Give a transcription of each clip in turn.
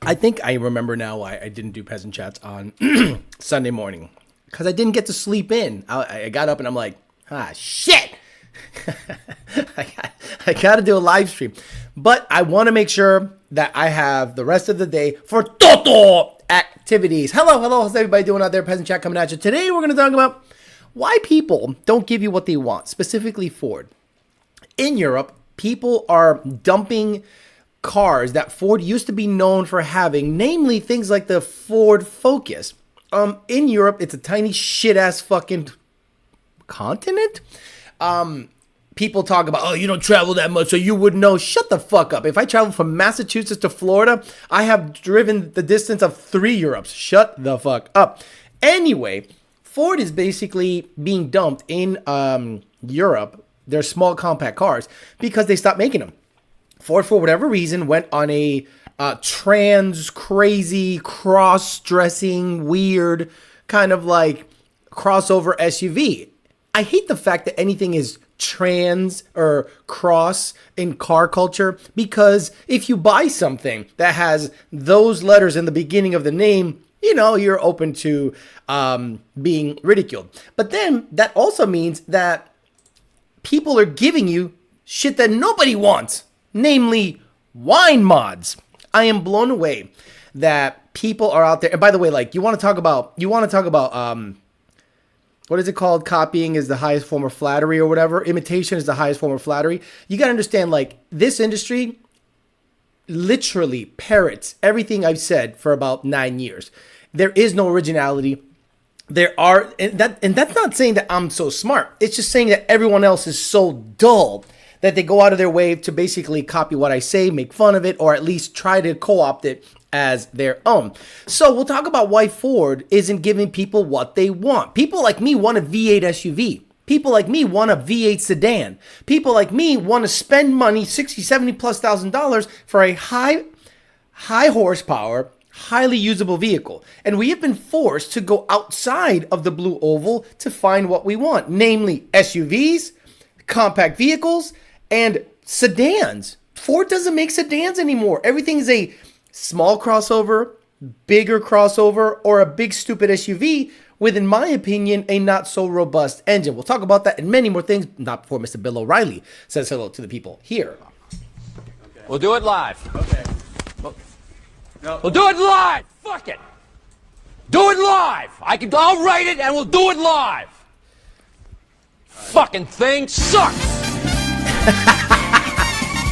I think I remember now why I didn't do peasant chats on Sunday morning. Because I didn't get to sleep in. I got up and I'm like, shit. I got to do a live stream. But I want to make sure that I have the rest of the day for total activities. Hello. How's everybody doing out there? Peasant chat coming at you. Today we're going to talk about why people don't give you what they want, specifically Ford. In Europe, people are dumping cars that Ford used to be known for having, namely things like the Ford Focus. In Europe, it's a tiny shit-ass fucking continent. People talk about, oh, you don't travel that much, so you wouldn't know. Shut the fuck up. If I travel from Massachusetts to Florida, I have driven the distance of 3 Europes. Shut the fuck up. Anyway, Ford is basically being dumped in Europe. They're small compact cars because they stopped making them. Ford, for whatever reason, went on a trans, crazy, cross-dressing, weird, kind of like crossover SUV. I hate the fact that anything is trans or cross in car culture, because if you buy something that has those letters in the beginning of the name, you know, you're open to being ridiculed. But then that also means that people are giving you shit that nobody wants, namely wine mods. I am blown away that people are out there. And by the way, like, you want to talk about what is it called? Copying is the highest form of flattery or whatever. Imitation is the highest form of flattery. You got to understand, like, this industry literally parrots everything I've said for about 9 years. There is no originality. And that's not saying that I'm so smart. It's just saying that everyone else is so dull that they go out of their way to basically copy what I say, make fun of it, or at least try to co-opt it as their own. So we'll talk about why Ford isn't giving people what they want. People like me want a V8 SUV. People like me want a V8 sedan. People like me want to spend money, $60,000, $70,000+ for a high horsepower, highly usable vehicle. And we have been forced to go outside of the blue oval to find what we want, namely SUVs, compact vehicles, and sedans. Ford doesn't make sedans anymore. Everything is a small crossover, bigger crossover, or a big stupid SUV with, in my opinion, a not so robust engine. We'll talk about that and many more things, not before Mr. Bill O'Reilly says hello to the people here. Okay. We'll do it live. Okay. We'll do it live. Fuck it. Do it live. I'll write it and we'll do it live. Fucking thing sucks.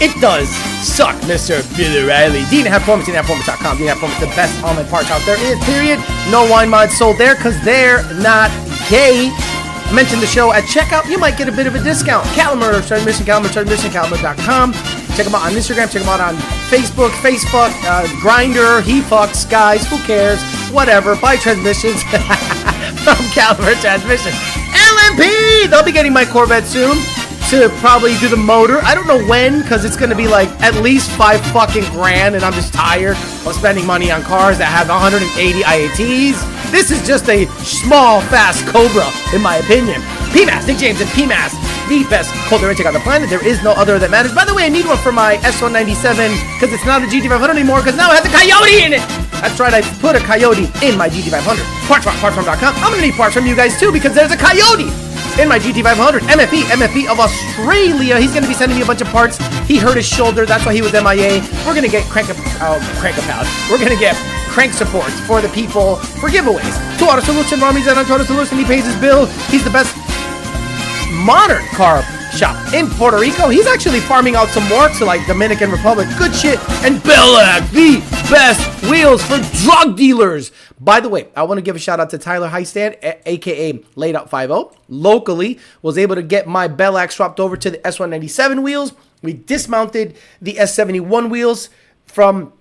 It does suck, Mr. Bill O'Reilly. D&F Performance, D&F.com. D&F Performance, the best online parts out there is, period. No wine mods sold there because they're not gay. Mention the show at checkout. You might get a bit of a discount. Calimer, transmission, Calimer.com. Check them out on Instagram. Check them out on Facebook, Grindr. He fucks guys. Who cares? Whatever. Buy transmissions from Caliber Transmission. LMP! They'll be getting my Corvette soon to probably do the motor. I don't know when, because it's going to be like at least $5 fucking grand, and I'm just tired of spending money on cars that have 180 IATs. This is just a small, fast Cobra, in my opinion. PMAS, Nick James and PMAS, the best cold air intake on the planet. There is no other that matters. By the way, I need one for my S197, because it's not a GT500 anymore, because now it has a Coyote in it. That's right, I put a Coyote in my GT500. Partsfarm.com. I'm going to need parts from you guys too, because there's a Coyote in my GT500. MFE of Australia. He's going to be sending me a bunch of parts. He hurt his shoulder. That's why he was MIA. We're going to get crank out. We're going to get crank supports for the people for giveaways. To Auto Solution, Rami's at Auto Solution. He pays his bill. He's the best modern car shop in Puerto Rico. He's actually farming out some more to like Dominican Republic. Good shit. And Beadlocks, the best wheels for drug dealers. By the way, I want to give a shout out to Tyler Heistand, aka Laid Out 50. Locally, was able to get my Beadlocks swapped over to the S197 wheels. We dismounted the S71 wheels from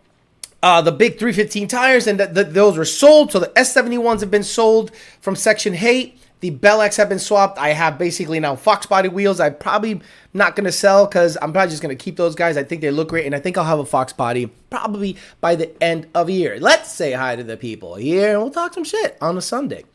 the big 315 tires, and those were sold. So the S71s have been sold from Section 8. The Beadlocks have been swapped. I have basically now Fox body wheels. I'm probably not going to sell because I'm probably just going to keep those guys. I think they look great, and I think I'll have a Fox body probably by the end of the year. Let's say hi to the people here, and we'll talk some shit on a Sunday.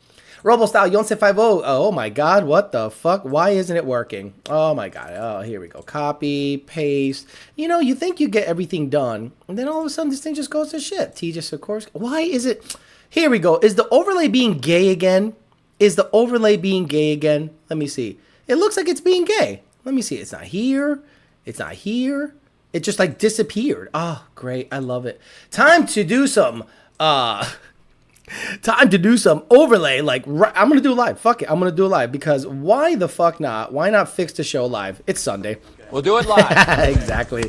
Robo Style, Yonce50. Oh my God, what the fuck? Why isn't it working? Oh my God. Oh, here we go. Copy, paste. You know, you think you get everything done, and then all of a sudden this thing just goes to shit. Just of course. Why is it? Here we go. Is the overlay being gay again? Is the overlay being gay again? Let me see. It looks like it's being gay. Let me see. It's not here. It's not here. It just like disappeared. Oh, great. I love it. Time to do some overlay. Like, I'm going to do live. Fuck it. I'm going to do it live because why the fuck not? Why not fix the show live? It's Sunday. We'll do it live. Exactly.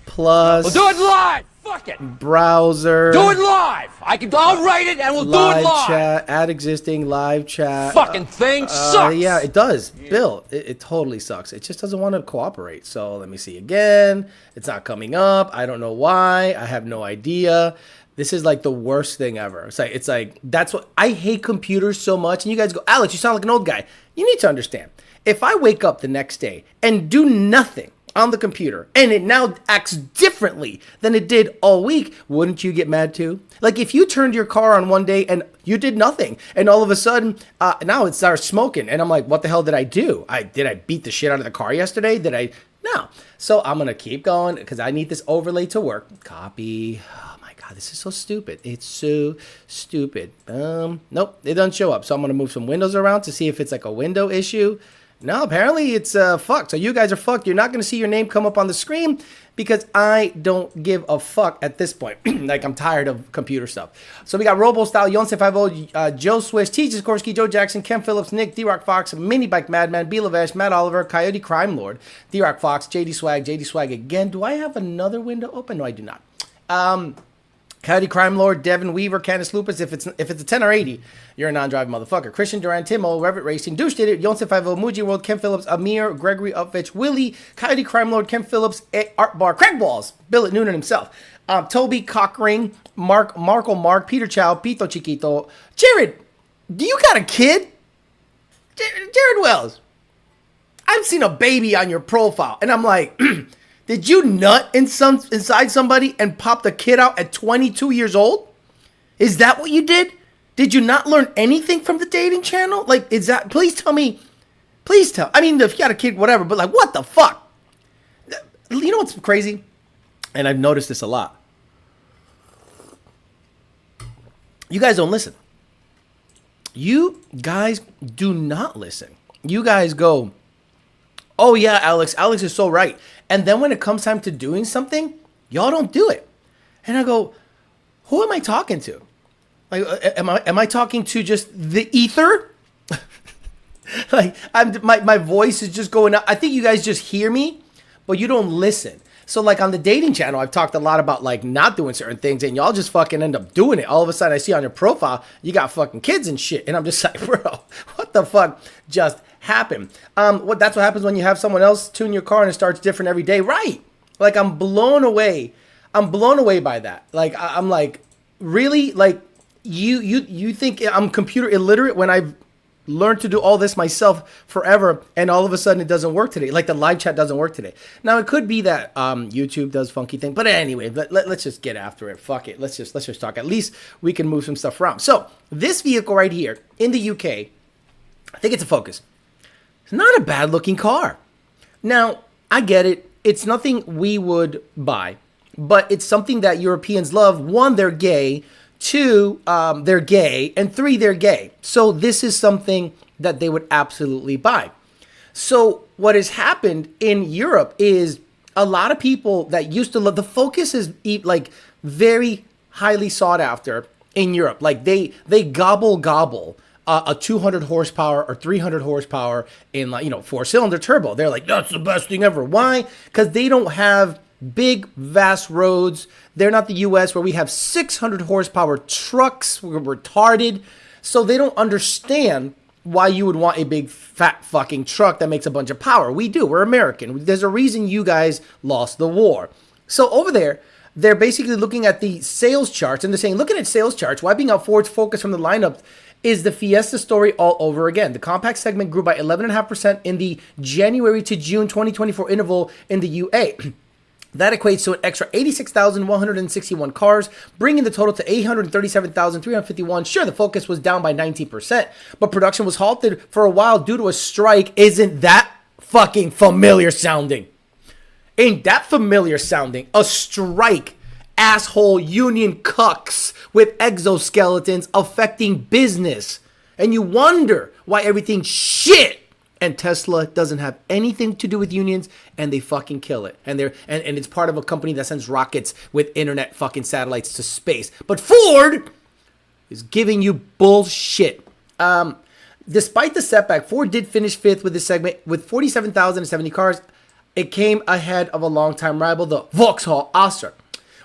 Plus. We'll do it live. Fuck it. Browser. Do it live. I'll write it and we'll do it live. Live chat. Add existing live chat. Fucking thing sucks. Yeah, it does. Bill, it totally sucks. It just doesn't want to cooperate. So let me see again. It's not coming up. I don't know why. I have no idea. This is like the worst thing ever. It's like that's what I hate computers so much. And you guys go, Alex, you sound like an old guy. You need to understand. If I wake up the next day and do nothing on the computer and it now acts differently than it did all week, wouldn't you get mad too? Like if you turned your car on one day and you did nothing and all of a sudden now it starts smoking and I'm like, what the hell did I do? Did I beat the shit out of the car yesterday? No. So I'm gonna keep going because I need this overlay to work. Copy. Oh my God, this is so stupid. It's so stupid. Nope, it doesn't show up. So I'm gonna move some windows around to see if it's like a window issue. No, apparently it's fucked. So you guys are fucked. You're not going to see your name come up on the screen because I don't give a fuck at this point. Like, I'm tired of computer stuff. So we got Robo Style, Yonce50, Joe Swish, T. Sikorsky, Joe Jackson, Ken Phillips, Nick, D-Rock Fox, Mini Bike Madman, B. Lavesh, Matt Oliver, Coyote Crime Lord, D-Rock Fox, JD Swag again. Do I have another window open? No, I do not. Coyote Crime Lord, Devin Weaver, Candice Lupus. If it's a 10 or 80, you're a non-driving motherfucker. Christian Durant, Timo, Revit Racing, Douche Did It, Yonce50, Muji World, Ken Phillips, Amir, Gregory Upfitch, Willie, Coyote Crime Lord, Ken Phillips, Art Bar, Craig Balls, Billet Noonan himself, Toby Cockring, Mark, Peter Chow, Pito Chiquito, Jared. Do you got a kid? Jared Wells. I've seen a baby on your profile, and I'm like. Did you nut inside somebody and pop the kid out at 22 years old? Is that what you did? Did you not learn anything from the dating channel? Like, is that, please tell me, please tell. I mean, if you got a kid, whatever, but like, what the fuck? You know what's crazy? And I've noticed this a lot. You guys don't listen. You guys do not listen. You guys go, oh yeah, Alex is so right. And then when it comes time to doing something, y'all don't do it. And I go, who am I talking to? Like, am I talking to just the ether? Like, my voice is just going up. I think you guys just hear me, but you don't listen. So like on the dating channel, I've talked a lot about like not doing certain things and y'all just fucking end up doing it. All of a sudden I see on your profile, you got fucking kids and shit. And I'm just like, bro, what the fuck just happened? That's what happens when you have someone else tune your car and it starts different every day. Right. Like I'm blown away. I'm blown away by that. Like I'm like, really? Like you think I'm computer illiterate when I've learned to do all this myself forever and all of a sudden it doesn't work today. Like the live chat doesn't work today. Now it could be that YouTube does funky thing, but anyway, let's just get after it. Fuck it. Let's just talk. At least we can move some stuff around. So this vehicle right here in the UK, I think it's a Focus. It's not a bad looking car. Now I get it. It's nothing we would buy, but it's something that Europeans love. One, they're gay. Two, they're gay, and three, they're gay. So this is something that they would absolutely buy. So what has happened in Europe is a lot of people that used to love the Focus is like very highly sought after in Europe. Like they gobble a 200 horsepower or 300 horsepower in like 4-cylinder turbo. They're like, that's the best thing ever. Why? Because they don't have big, vast roads. They're not the US where we have 600 horsepower trucks. We're retarded. So they don't understand why you would want a big, fat fucking truck that makes a bunch of power. We do. We're American. There's a reason you guys lost the war. So over there, they're basically looking at the sales charts and they're saying, looking at sales charts, wiping out Ford's Focus from the lineup is the Fiesta story all over again. The compact segment grew by 11.5% in the January to June 2024 interval in the UA. That equates to an extra 86,161 cars, bringing the total to 837,351. Sure, the Focus was down by 19%, but production was halted for a while due to a strike. Isn't that fucking familiar sounding? Ain't that familiar sounding? A strike, asshole union cucks with exoskeletons affecting business. And you wonder why everything's shit. And Tesla doesn't have anything to do with unions, and they fucking kill it. And it's part of a company that sends rockets with internet fucking satellites to space. But Ford is giving you bullshit. Despite the setback, Ford did finish fifth with this segment with 47,070 cars. It came ahead of a longtime rival, the Vauxhall Astra.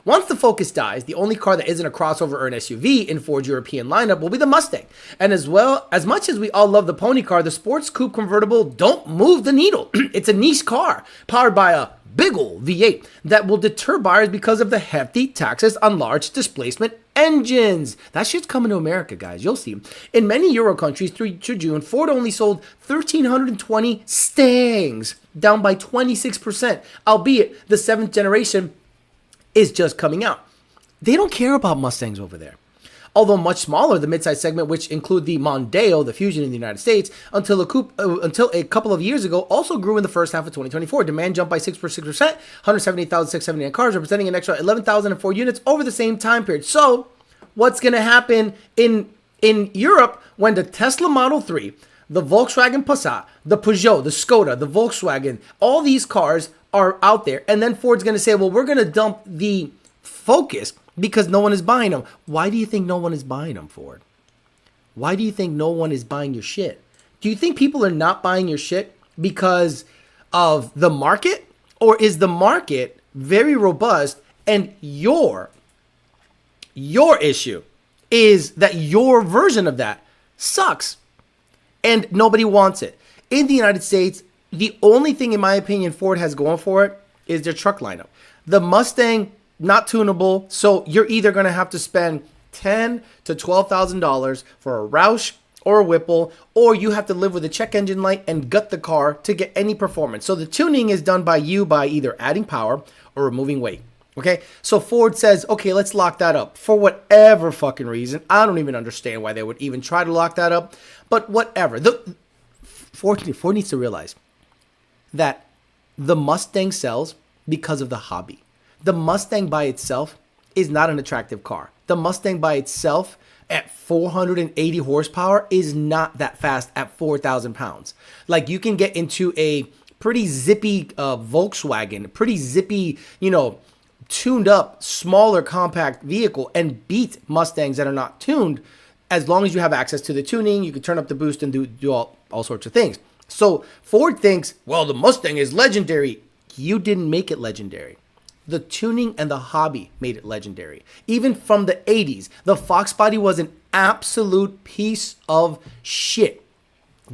Once the Focus dies, the only car that isn't a crossover or an SUV in Ford's European lineup will be the Mustang. And as much as we all love the pony car, the sports coupe convertible don't move the needle. It's a niche car powered by a big ol' V8 that will deter buyers because of the hefty taxes on large displacement engines. That shit's coming to America, guys. You'll see. In many Euro countries through June, Ford only sold 1,320 Stangs, down by 26%, albeit the 7th generation is just coming out. They don't care about Mustangs over there. Although much smaller, the midsize segment, which include the Mondeo, the Fusion in the United States, until a couple of years ago, also grew in the first half of 2024. Demand jumped by 6%, 178,679 cars, representing an extra 11,004 units over the same time period. So, what's going to happen in Europe when the Tesla Model 3, the Volkswagen Passat, the Peugeot, the Skoda, the Volkswagen, all these cars are out there, and then Ford's going to say, well, we're going to dump the Focus because no one is buying them. Why do you think no one is buying them, Ford? Why do you think no one is buying your shit? Do you think people are not buying your shit because of the market? Or is the market very robust and your issue is that your version of that sucks and nobody wants it? In the United States, the only thing, in my opinion, Ford has going for it is their truck lineup. The Mustang, not tunable, so you're either going to have to spend $10,000 to $12,000 for a Roush or a Whipple, or you have to live with a check engine light and gut the car to get any performance. So the tuning is done by you by either adding power or removing weight. Okay, so Ford says, okay, let's lock that up for whatever fucking reason. I don't even understand why they would even try to lock that up, but whatever. Ford needs to realize that the Mustang sells because of the hobby. The Mustang by itself is not an attractive car. The Mustang by itself at 480 horsepower is not that fast at 4,000 pounds. Like, you can get into a pretty zippy Volkswagen, pretty zippy, tuned up, smaller compact vehicle and beat Mustangs that are not tuned. As long as you have access to the tuning, you can turn up the boost and do all sorts of things. So Ford thinks, well, the Mustang is legendary. You didn't make it legendary. The tuning and the hobby made it legendary. Even from the 80s, the Fox body was an absolute piece of shit.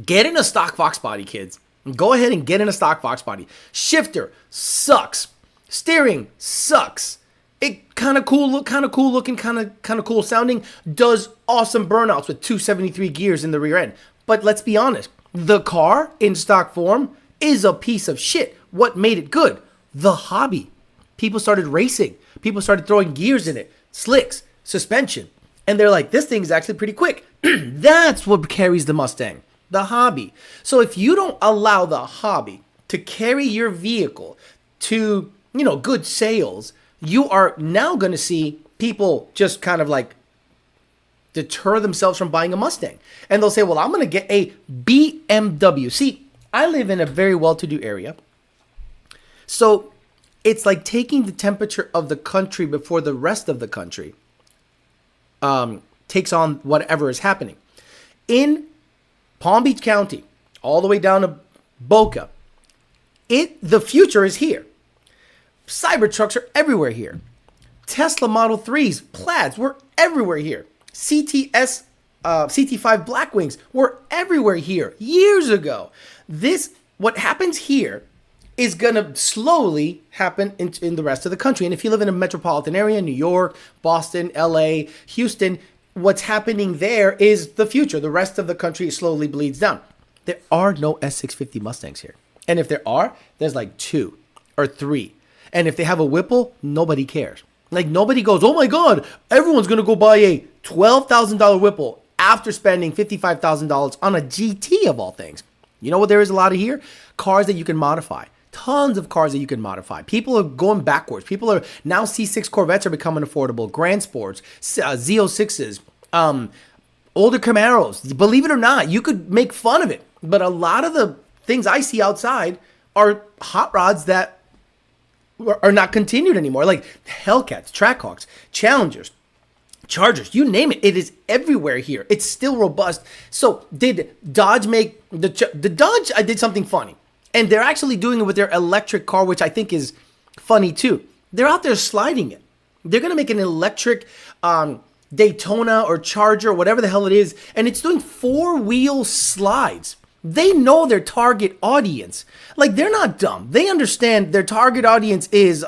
Get in a stock Fox body, kids. Go ahead and get in a stock Fox body. Shifter sucks. Steering sucks. It kind of cool looking, kind of cool sounding. Does awesome burnouts with 273 gears in the rear end. But let's be honest. The car in stock form is a piece of shit. What made it good? The hobby. People started racing. People started throwing gears in it, slicks, suspension. And they're like, this thing is actually pretty quick. That's what carries the Mustang, the hobby. So if you don't allow the hobby to carry your vehicle to, good sales, you are now going to see people just kind of like deter themselves from buying a Mustang. And they'll say, well, I'm going to get a BMW. See, I live in a very well-to-do area. So it's like taking the temperature of the country before the rest of the country takes on whatever is happening. In Palm Beach County, all the way down to Boca, the future is here. Cybertrucks are everywhere here. Tesla Model 3s, Plaids, we're everywhere here. CT5 Blackwings were everywhere here years ago. What happens here is going to slowly happen in the rest of the country. And if you live in a metropolitan area, New York, Boston, LA, Houston, what's happening there is the future. The rest of the country slowly bleeds down. There are no S650 Mustangs here. And if there are, there's like 2 or 3. And if they have a Whipple, nobody cares. Like, nobody goes, oh my God, everyone's going to go buy a $12,000 Whipple after spending $55,000 on a GT of all things. You know what there is a lot of here? Cars that you can modify. Tons of cars that you can modify. People are going backwards. People are now C6 Corvettes are becoming affordable. Grand Sports, Z06s, older Camaros. Believe it or not, you could make fun of it. But a lot of the things I see outside are hot rods that are not continued anymore, like Hellcats, Trackhawks, Challengers, Chargers, you name it. It is everywhere here. It's still robust. So did Dodge make the Dodge? I did something funny, and they're actually doing it with their electric car, which I think is funny too. They're out there sliding it. They're gonna make an electric Daytona or Charger, whatever the hell it is, and it's doing 4-wheel slides. They know their target audience. Like, they're not dumb. They understand their target audience is,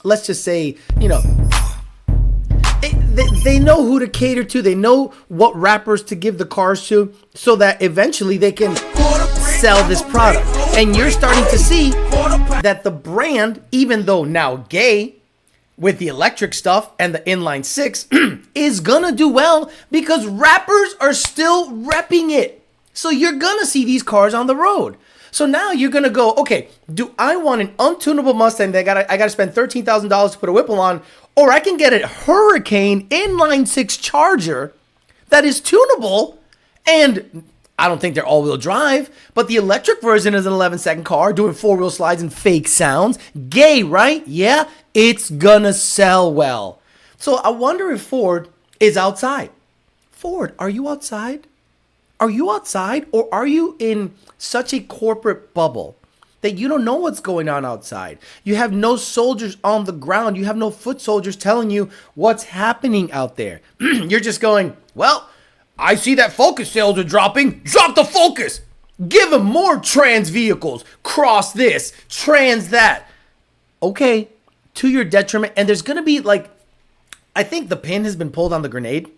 let's just say, you know, they know who to cater to. They know what rappers to give the cars to so that eventually they can sell this product. And you're starting to see that the brand, even though now gay with the electric stuff and the inline six, is gonna do well because rappers are still repping it. So you're going to see these cars on the road. So now you're going to go, okay, do I want an untunable Mustang that I got to spend $13,000 to put a Whipple on, or I can get a Hurricane inline 6 Charger that is tunable, and I don't think they're all-wheel drive, but the electric version is an 11-second car doing 4-wheel slides and fake sounds. Gay, right? Yeah, it's going to sell well. So I wonder if Ford is outside. Ford, are you outside? Are you outside, or are you in such a corporate bubble that you don't know what's going on outside? You have no soldiers on the ground. You have no foot soldiers telling you what's happening out there. You're just going, well, I see that Focus sales are dropping. Drop the Focus. Give them more trans vehicles. Cross this, trans that. Okay, to your detriment. And there's going to be like, I think the pin has been pulled on the grenade.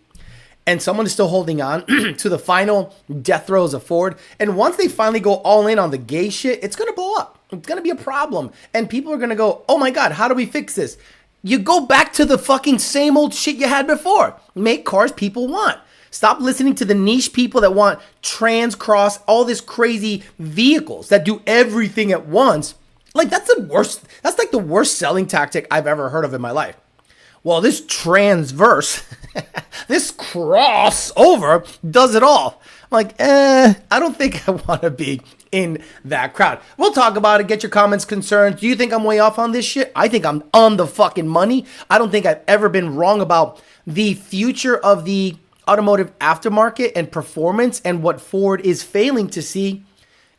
And someone is still holding on to the final death throes of Ford. And once they finally go all in on the gay shit, it's going to blow up. It's going to be a problem. And people are going to go, oh my God, how do we fix this? You go back to the fucking same old shit you had before. Make cars people want. Stop listening to the niche people that want trans cross, all this crazy vehicles that do everything at once. Like, that's the worst. That's like the worst selling tactic I've ever heard of in my life. Well, this transverse, this crossover does it all. I'm like, I don't think I want to be in that crowd. We'll talk about it. Get your comments, concerns. Do you think I'm way off on this shit? I think I'm on the fucking money. I don't think I've ever been wrong about the future of the automotive aftermarket and performance. And what Ford is failing to see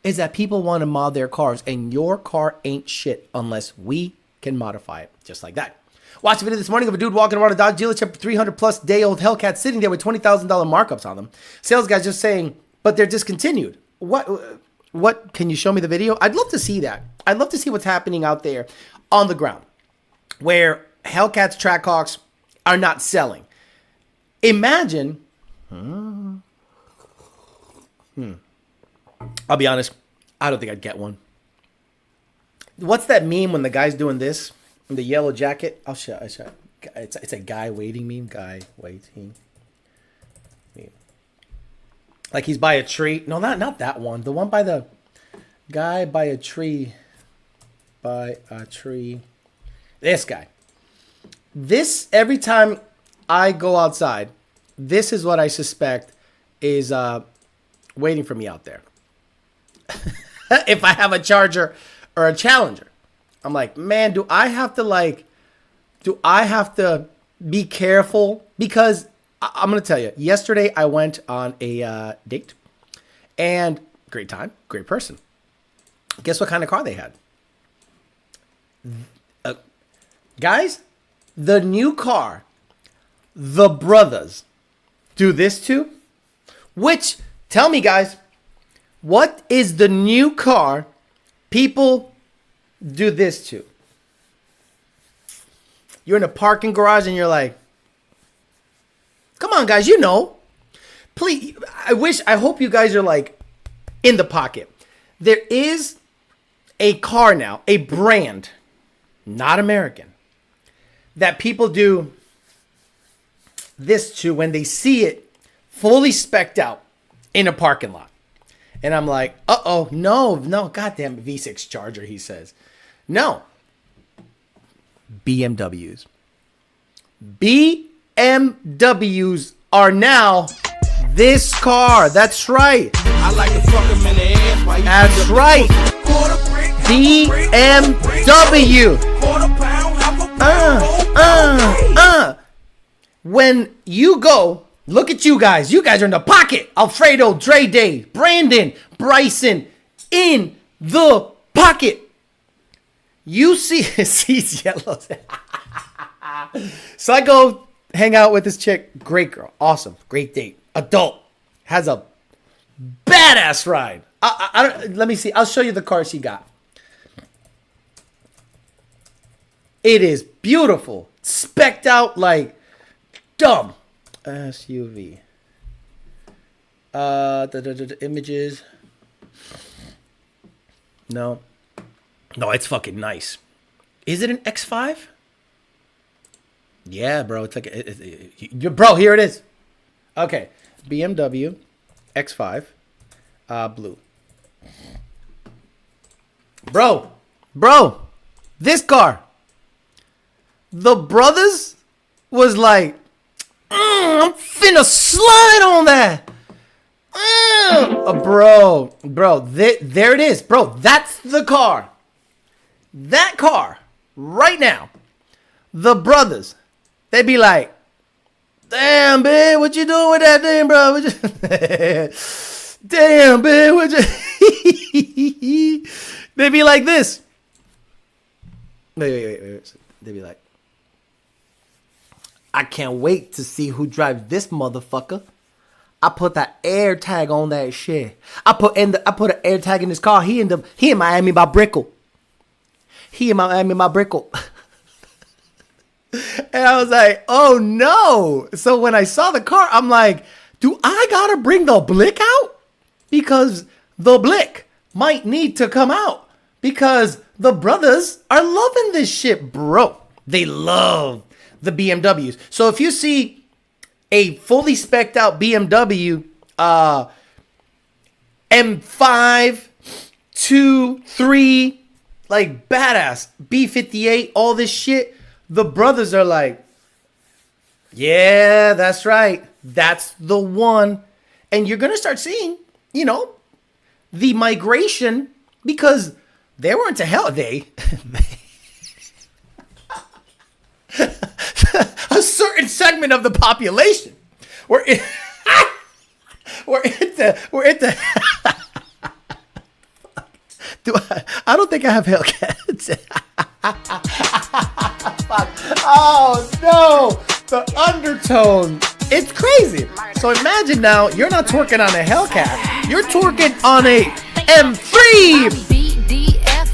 is that people want to mod their cars. And your car ain't shit unless we can modify it just like that. Watched a video this morning of a dude walking around a Dodge dealership, 300+ day old Hellcat sitting there with $20,000 markups on them. Sales guys just saying, but they're discontinued. What? Can you show me the video? I'd love to see that. I'd love to see what's happening out there on the ground where Hellcats, Trackhawks are not selling. Imagine, I'll be honest, I don't think I'd get one. What's that meme when the guy's doing this? In the yellow jacket, I'll show. It's a guy waiting meme. Guy waiting. Like he's by a tree. No, not that one. The one by the guy by a tree. By a tree. This guy. This, every time I go outside, this is what I suspect is waiting for me out there. If I have a Charger or a Challenger. I'm like, man, do I have to be careful? Because I'm going to tell you, yesterday I went on a date and great time, great person. Guess what kind of car they had? Guys, the new car, the brothers do this to, which, tell me guys, what is the new car people do this to? You're in a parking garage and you're like, come on guys, you know. Please, I hope you guys are like in the pocket. There is a car now, a brand, not American, that people do this to when they see it fully specced out in a parking lot. And I'm like, uh-oh, no, goddamn V6 Charger, he says. No. BMWs. BMWs are now this car. That's right. I like to fuck him in the ass while That's right. BMW. When you go, look at you guys. You guys are in the pocket. Alfredo, Dre Day, Brandon, Bryson, in the pocket. You see, sees yellows. So I go hang out with this chick. Great girl. Awesome. Great date. Adult. Has a badass ride. Let me see. I'll show you the car she got. It is beautiful. Specced out like dumb. SUV. The images. No, it's fucking nice. Is it an X5? Yeah, bro. It's like bro. Here it is. Okay, BMW X5, blue. Bro, this car. The brothers was like, I'm finna slide on that. Bro, there it is. Bro, that's the car. That car, right now, the brothers, they be like, damn, babe, what you doing with that thing, bro? Damn, babe, what you... They be like this. Wait. They be like, I can't wait to see who drives this motherfucker. I put that air tag on that shit. I put an air tag in this car. He in Miami by Brickell. And I was like, oh no. So when I saw the car, I'm like, do I gotta bring the blick out? Because the blick might need to come out. Because the brothers are loving this shit, bro. They love the BMWs. So if you see a fully specced out BMW M5, 2, 3, like badass, B58, all this shit, the brothers are like, yeah, that's right. That's the one. And you're going to start seeing, the migration, because they weren't to hell. A certain segment of the population we're into I don't think I have Hellcats. Oh no, the undertone, it's crazy. So imagine now you're not twerking on a Hellcat, you're twerking on a M3.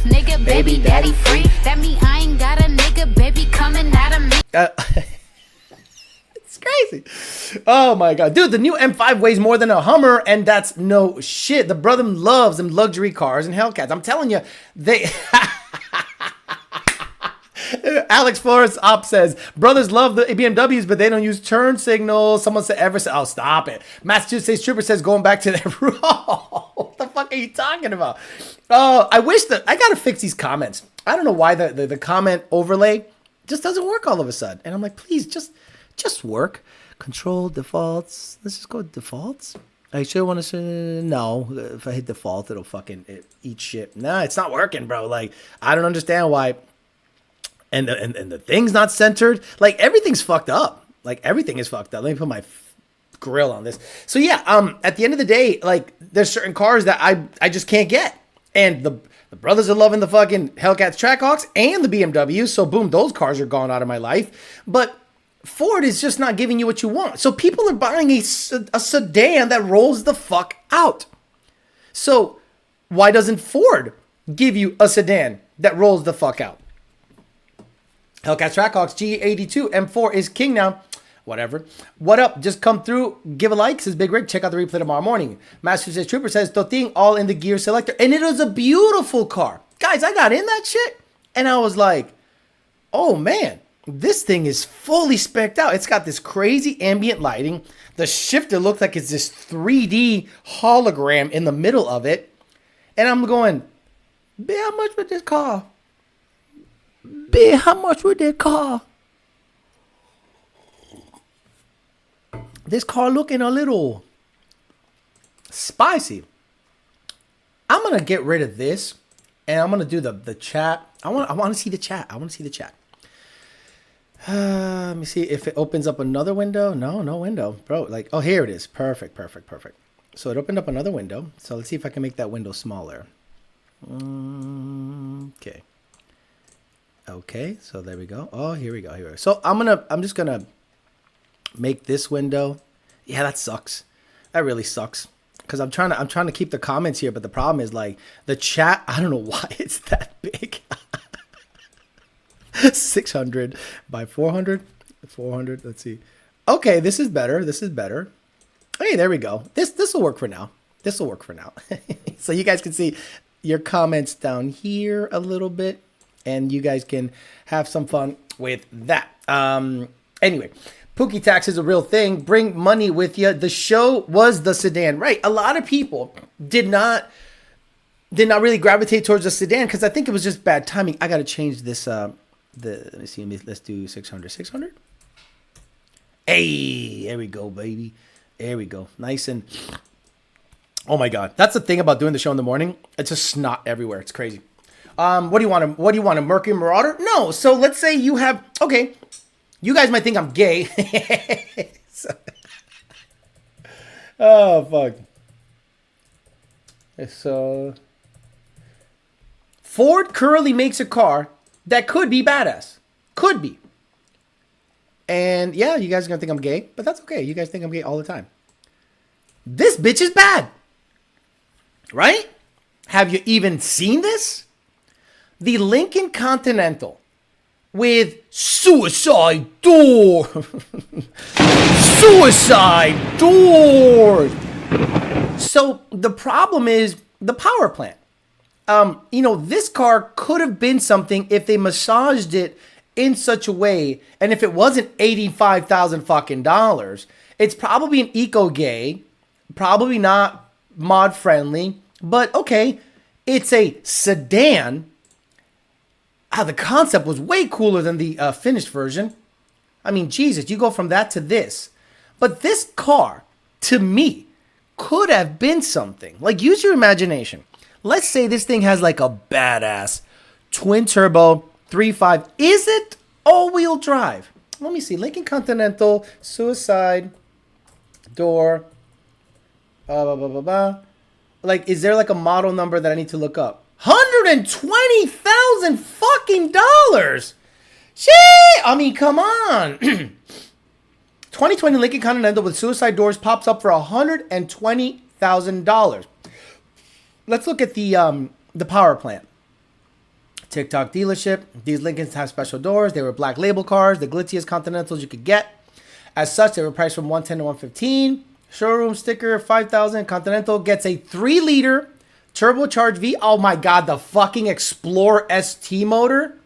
Nigga, baby daddy free. That mean I ain't got a nigga, baby coming out of me. It's crazy. Oh my god, dude, the new M5 weighs more than a Hummer, and that's no shit. The brother loves them luxury cars and Hellcats. I'm telling you, they. Alex Flores Op says, brothers love the BMWs, but they don't use turn signals. Someone said ever said, oh, stop it. Massachusetts Trooper says, going back to that. What the fuck are you talking about? Oh, I wish that I gotta fix these comments. I don't know why the comment overlay just doesn't work all of a sudden. And I'm like, please just work. Control defaults. Let's just go with defaults. I sure want to say no. If I hit default, it'll fucking eat shit. Nah, it's not working, bro. Like, I don't understand why. And the thing's not centered. Like, everything's fucked up. Like, everything is fucked up. Let me put my grill on this. So yeah, at the end of the day, like, there's certain cars that I just can't get. And the brothers are loving the fucking Hellcats, Trackhawks, and the BMWs. So boom, those cars are gone out of my life. But Ford is just not giving you what you want. So people are buying a sedan that rolls the fuck out. So why doesn't Ford give you a sedan that rolls the fuck out? Hellcats, Trackhawks, G82, M4 is king now. Whatever. What up? Just come through. Give a like, says Big Rick. Check out the replay tomorrow morning. Massachusetts Trooper says, Toting, all in the gear selector. And it was a beautiful car. Guys, I got in that shit. And I was like, oh man, this thing is fully spec'd out. It's got this crazy ambient lighting. The shifter looks like it's this 3D hologram in the middle of it. And I'm going, babe, how much would this cost? Babe, how much would that cost? This car looking a little spicy. I'm going to get rid of this. And I'm going to do the chat. I want to see the chat. I want to see the chat. Let me see if it opens up another window. No window. Bro, like, oh, here it is. Perfect. So it opened up another window. So let's see if I can make that window smaller. Okay. Okay, so there we go. Oh, here we go. So I'm just going to make this window. Yeah, that sucks. That really sucks. Because I'm trying to keep the comments here, but the problem is like the chat, I don't know why it's that big. 600 by 400. 400, let's see. Okay, this is better. Hey, there we go. This will work for now. So you guys can see your comments down here a little bit, and you guys can have some fun with that. Anyway, Pookie tax is a real thing. Bring money with you. The show was the sedan, right? A lot of people did not really gravitate towards the sedan because I think it was just bad timing. I got to change this. Let me see. Let's do 600. 600. Hey, there we go, baby. There we go. Nice and. Oh my God, that's the thing about doing the show in the morning. It's just snot everywhere. It's crazy. What do you want? A Mercury Marauder? No. So let's say you have. Okay. You guys might think I'm gay. Oh, fuck. So, Ford currently makes a car that could be badass. Could be. And yeah, you guys are going to think I'm gay, but that's okay. You guys think I'm gay all the time. This bitch is bad. Right? Have you even seen this? The Lincoln Continental. With suicide door. Suicide doors. So the problem is the power plant. This car could have been something if they massaged it in such a way, and if it wasn't $85,000 fucking dollars, it's probably an eco-gay, probably not mod friendly, but okay, it's a sedan. The concept was way cooler than the finished version. I mean, Jesus, you go from that to this. But this car, to me, could have been something. Like, use your imagination. Let's say this thing has like a badass twin turbo 3.5. Is it all-wheel drive? Let me see. Lincoln Continental, suicide door. Like, is there like a model number that I need to look up? $120,000 fucking dollars. Shit! I mean, come on. 2020 Lincoln Continental with suicide doors pops up for $120,000. Let's look at the power plant. TikTok dealership. These Lincolns have special doors. They were black label cars, the glitziest Continentals you could get. As such, they were priced from $110,000 to $115,000. Showroom sticker, $5,000. Continental gets a 3-liter turbocharged V. Oh my God, the fucking Explorer ST motor.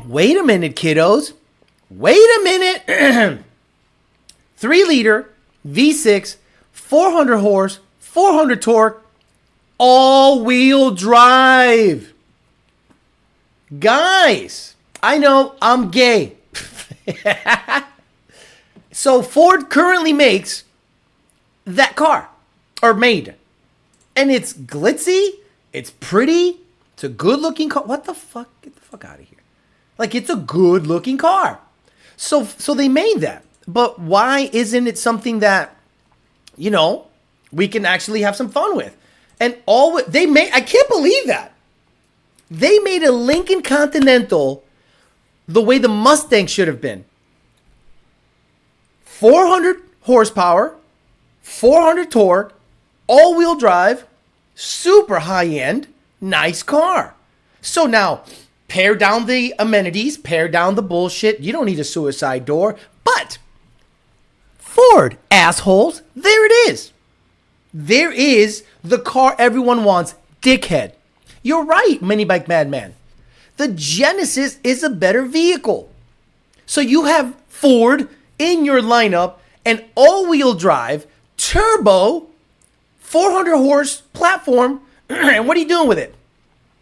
Wait a minute, kiddos. Wait a minute. 3-liter V6, 400 horse, 400 torque, all-wheel drive. Guys, I know I'm gay. So Ford currently makes that car, or made, and it's glitzy, it's pretty, it's a good looking car. What the fuck? Get the fuck out of here. Like, it's a good looking car. So they made that, but why isn't it something that, we can actually have some fun with? And I can't believe that they made a Lincoln Continental the way the Mustang should have been. 400 horsepower, 400 torque, all-wheel drive, super high-end, nice car. So now, pare down the amenities, pare down the bullshit. You don't need a suicide door. But, Ford, assholes, there it is. There is the car everyone wants, dickhead. You're right, Mini Bike Madman. The Genesis is a better vehicle. So you have Ford in your lineup, an all-wheel drive, turbo, 400 horse platform, and what are you doing with it?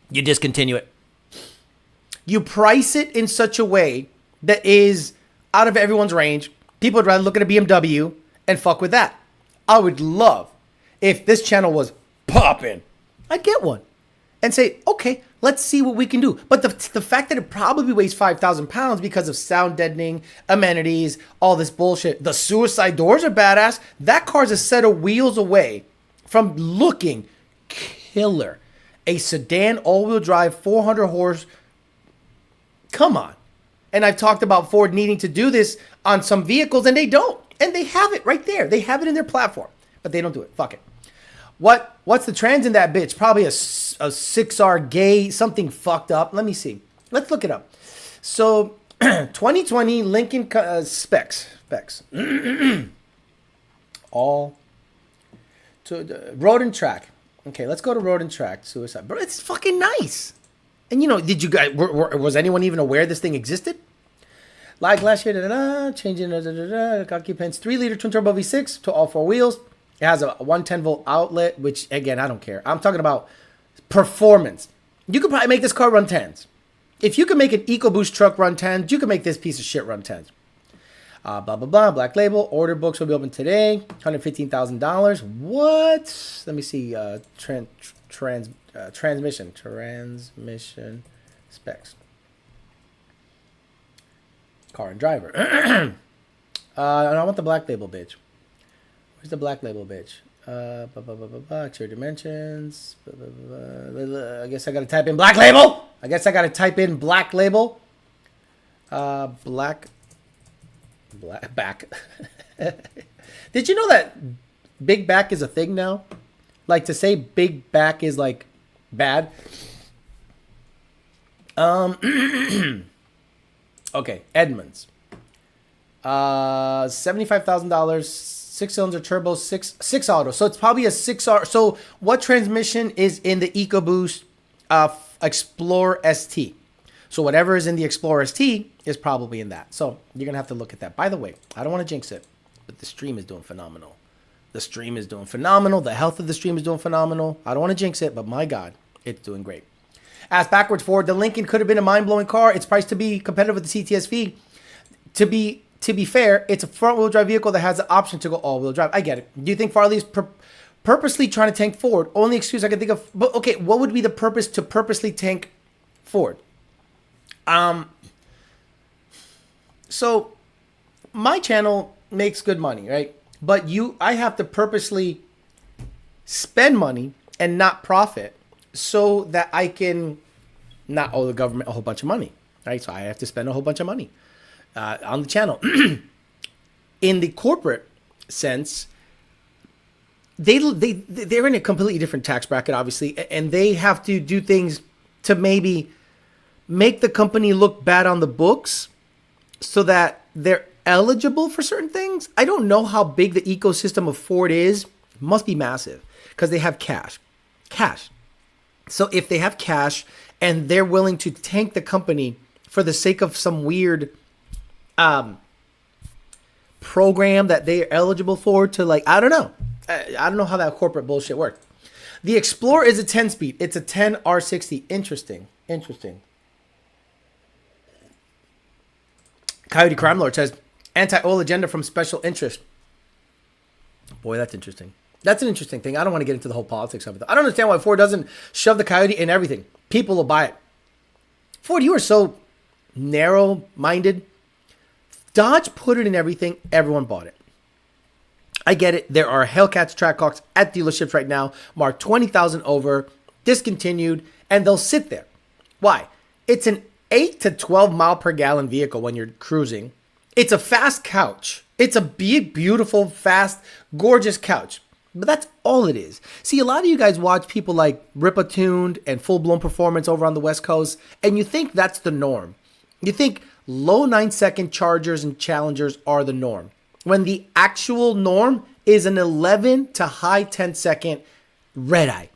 You discontinue it. You price it in such a way that is out of everyone's range. People would rather look at a BMW and fuck with that. I would love if this channel was popping. I'd get one and say, okay, let's see what we can do. But the fact that it probably weighs 5,000 pounds because of sound deadening, amenities, all this bullshit. The suicide doors are badass. That car's a set of wheels away from looking killer. A sedan, all-wheel drive, 400 horse. Come on. And I've talked about Ford needing to do this on some vehicles, and they don't. And they have it right there. They have it in their platform, but they don't do it. Fuck it. What's the trans in that bitch? Probably a 6R gay, something fucked up. Let me see. Let's look it up. So 2020 Lincoln specs. All to road and track. Okay, let's go to road and track. Suicide, bro. It's fucking nice. And you know, did you guys? Was anyone even aware this thing existed? Like last year, changing occupants 3-liter twin turbo V6 to all 4 wheels. It has a 110 volt outlet, which again I don't care. I'm talking about performance. You could probably make this car run 10s. If you could make an EcoBoost truck run 10s, you could make this piece of shit run 10s. Blah blah blah. Black label. Order books will be open today. $115,000. What? Let me see. Transmission specs. Car and driver. I want the black label, bitch. Where's the black label, bitch? Exterior dimensions. I guess I gotta type in black label. Black back. Did you know that big back is a thing now? Like to say big back is like bad. Okay, Edmunds. $75,000, 6-cylinder turbo, six auto. So it's probably a 6R. So what transmission is in the EcoBoost Explorer ST? So whatever is in the Explorer ST is probably in that. So you're gonna have to look at that. By the way, I don't want to jinx it, but the stream is doing phenomenal. The health of the stream is doing phenomenal. I don't want to jinx it, but my God, it's doing great. Ask backwards Ford. The Lincoln could have been a mind-blowing car. It's priced to be competitive with the CTS-V. To be fair, it's a front-wheel drive vehicle that has the option to go all-wheel drive. I get it. Do you think Farley is purposely trying to tank Ford? Only excuse I can think of. But okay, what would be the purpose to purposely tank Ford? So my channel makes good money, right? But I have to purposely spend money and not profit so that I can not owe the government a whole bunch of money, right? So I have to spend a whole bunch of money on the channel. In the corporate sense, they're in a completely different tax bracket, obviously, and they have to do things to maybe make the company look bad on the books so that they're eligible for certain things. I don't know how big the ecosystem of Ford is. It must be massive because they have cash. So if they have cash and they're willing to tank the company for the sake of some weird program that they're eligible for to, like, I don't know. I don't know how that corporate bullshit works. The Explorer is a 10-speed. It's a 10 R60. Interesting. Coyote Crime Lord says, anti-oil agenda from special interest. Boy, that's interesting. That's an interesting thing. I don't want to get into the whole politics of it. I don't understand why Ford doesn't shove the Coyote in everything. People will buy it. Ford, you are so narrow-minded. Dodge put it in everything. Everyone bought it. I get it. There are Hellcats Trackhawks at dealerships right now, marked 20,000 over, discontinued, and they'll sit there. Why? It's an 8 to 12 mile per gallon vehicle when you're cruising. It's a fast couch. It's a big, beautiful, fast, gorgeous couch. But that's all it is. See, a lot of you guys watch people like Rip-A-Tuned and Full Blown Performance over on the West Coast, and you think that's the norm. You think low 9-second Chargers and Challengers are the norm, when the actual norm is an 11 to high 10-second red eye.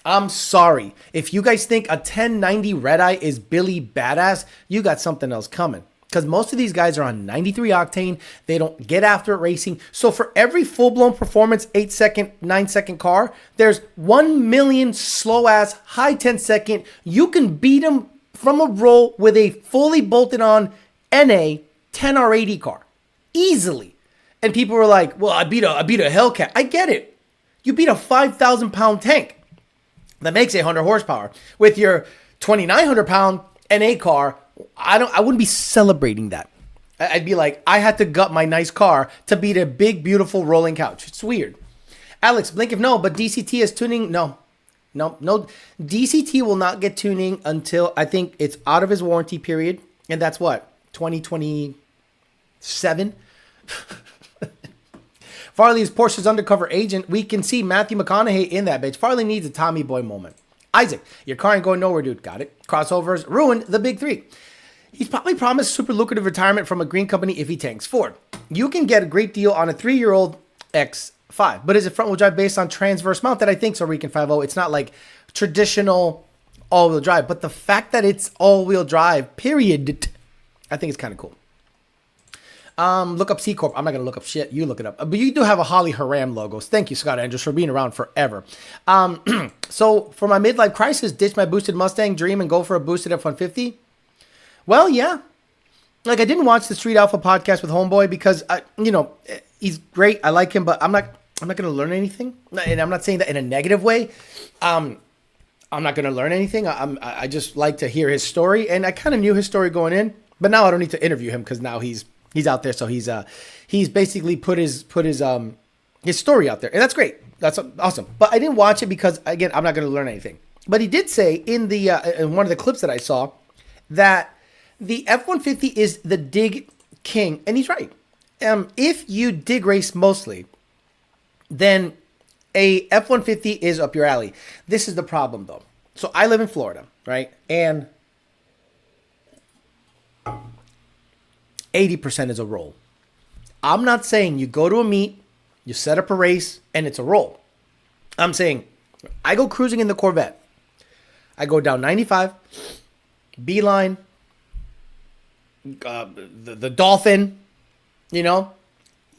I'm sorry. If you guys think a 1090 red eye is Billy Badass, you got something else coming. Because most of these guys are on 93 octane. They don't get after it racing. So for every full-blown performance 8-second, 9-second car, there's 1 million slow-ass, high 10-second. You can beat them from a roll with a fully bolted-on NA 10R80 car. Easily. And people were like, well, I beat a Hellcat. I get it. You beat a 5,000-pound tank that makes 800 horsepower. With your 2,900-pound NA car, I wouldn't be celebrating that. I'd be like, I had to gut my nice car to beat a big, beautiful rolling couch. It's weird. Alex, blink if no, but DCT is tuning. No. DCT will not get tuning until I think it's out of his warranty period. And that's what? 2027? Farley is Porsche's undercover agent. We can see Matthew McConaughey in that bitch. Farley needs a Tommy Boy moment. Isaac, your car ain't going nowhere, dude. Got it. Crossovers ruined the big three. He's probably promised super lucrative retirement from a green company if he tanks. Ford, you can get a great deal on a 3-year-old X5. But is it front-wheel drive based on transverse mount? That I think so, Recon 50. It's not like traditional all-wheel drive. But the fact that it's all-wheel drive, period, I think it's kind of cool. Look up C Corp. I'm not going to look up shit. You look it up. But you do have a Holly Haram logo. Thank you, Scott Andrews, for being around forever. So for my midlife crisis, ditch my boosted Mustang dream and go for a boosted F-150? Well, yeah. Like, I didn't watch the Street Alpha podcast with Homeboy because, he's great. I like him, but I'm not going to learn anything. And I'm not saying that in a negative way. I'm not going to learn anything. I just like to hear his story. And I kind of knew his story going in. But now I don't need to interview him because now he's out there, so he's basically put his story out there, and that's great. That's awesome. But I didn't watch it because, again, I'm not going to learn anything. But he did say in in one of the clips that I saw that the F-150 is the dig king, and he's right. If you dig race mostly, then a F-150 is up your alley. This is the problem, though. So I live in Florida, right? And 80% is a roll. I'm not saying you go to a meet, you set up a race, and it's a roll. I'm saying I go cruising in the Corvette. I go down 95, Beeline, the Dolphin,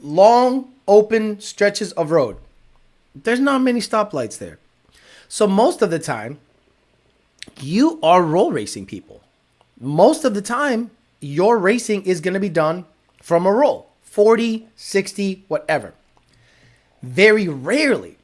long, open stretches of road. There's not many stoplights there. So most of the time, you are roll racing people. Most of the time, your racing is going to be done from a roll. 40, 60, whatever. Very rarely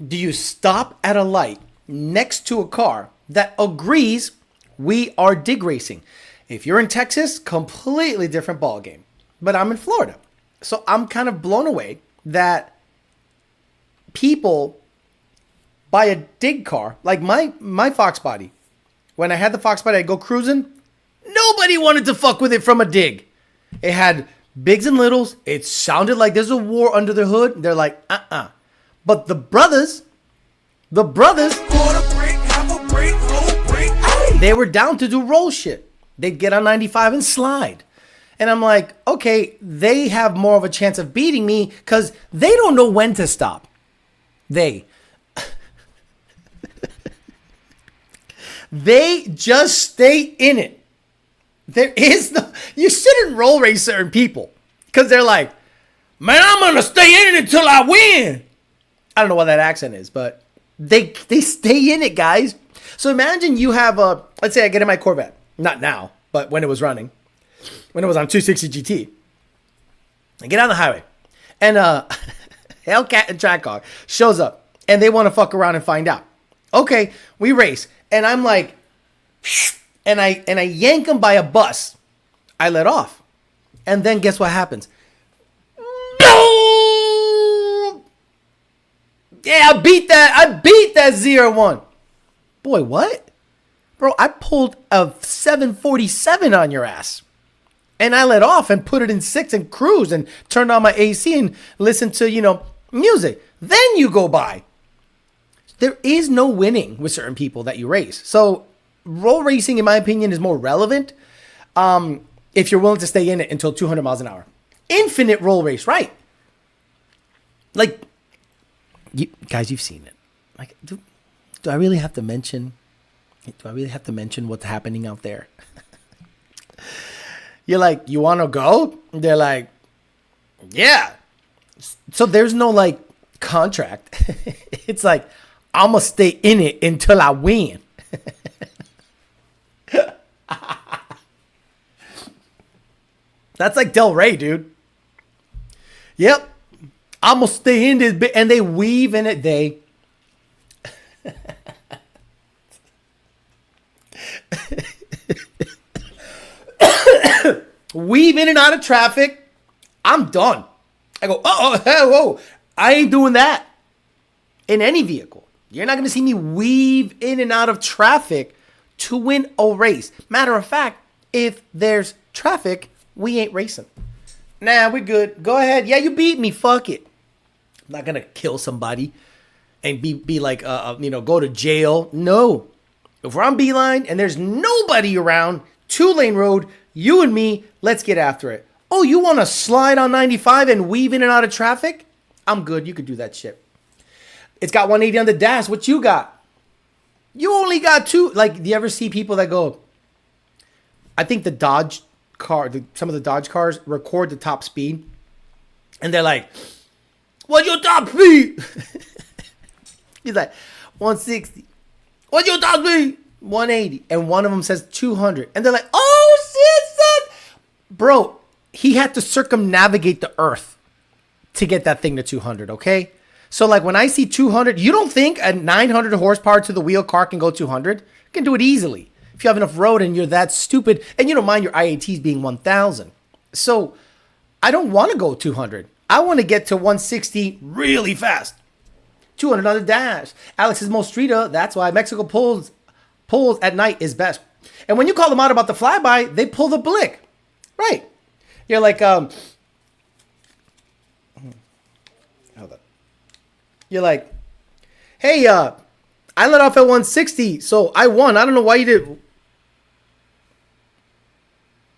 do you stop at a light next to a car that agrees we are dig racing. If you're in Texas, completely different ballgame. But I'm in Florida. So I'm kind of blown away that people buy a dig car. Like my Fox body. When I had the Fox body, I'd go cruising. Nobody wanted to fuck with it from a dig. It had bigs and littles. It sounded like there's a war under the hood. They're like, But the brothers, they were down to do roll shit. They'd get on 95 and slide. And I'm like, okay, they have more of a chance of beating me because they don't know when to stop. They just stay in it. You shouldn't roll race certain people because they're like, man, I'm going to stay in it until I win. I don't know what that accent is, but they stay in it, guys. So imagine you have let's say I get in my Corvette, not now, but when it was running, when it was on 260 GT. I get on the highway and Hellcat and Trackhawk shows up and they want to fuck around and find out. Okay, we race and I'm like, and I yank them by a bus. I let off. And then guess what happens? No! Yeah, I beat that 0-1. Boy, what? Bro, I pulled a 747 on your ass. And I let off and put it in 6 and cruise and turned on my AC and listened to, music. Then you go by. There is no winning with certain people that you race. So roll racing, in my opinion, is more relevant if you're willing to stay in it until 200 miles an hour. Infinite roll race, right? Like, guys, you've seen it. Like, Do I really have to mention? Do I really have to mention what's happening out there? You're like, you want to go? They're like, yeah. So there's no like contract. It's like, I'm going to stay in it until I win. That's like Del Rey, dude. Yep. I'm going to stay in this bit. And they weave in it. They. Weave in and out of traffic. I'm done. I go, whoa. I ain't doing that in any vehicle. You're not going to see me weave in and out of traffic to win a race. Matter of fact, if there's traffic, we ain't racing. Nah, we're good. Go ahead. Yeah, you beat me. Fuck it. I'm not going to kill somebody and be like, go to jail. No. If we're on Beeline and there's nobody around, 2-lane road, you and me, let's get after it. Oh, you want to slide on 95 and weave in and out of traffic? I'm good. You could do that shit. It's got 180 on the dash. What you got? You only got 2. Like, do you ever see people that go, I think the Dodge car, some of the Dodge cars record the top speed. And they're like, what's your top speed? He's like, 160. What's your top speed? 180. And one of them says 200. And they're like, oh, shit, son. Bro, he had to circumnavigate the earth to get that thing to 200, okay? So, like, when I see 200, you don't think a 900 horsepower to the wheel car can go 200? You can do it easily. If you have enough road and you're that stupid, and you don't mind your IATs being 1,000. So, I don't want to go 200. I want to get to 160 really fast. 200 on the dash. Alex is most streeter. That's why Mexico pulls at night is best. And when you call them out about the flyby, they pull the blick. Right. You're like, hold up. You're like, hey, I let off at 160, so I won. I don't know why you did.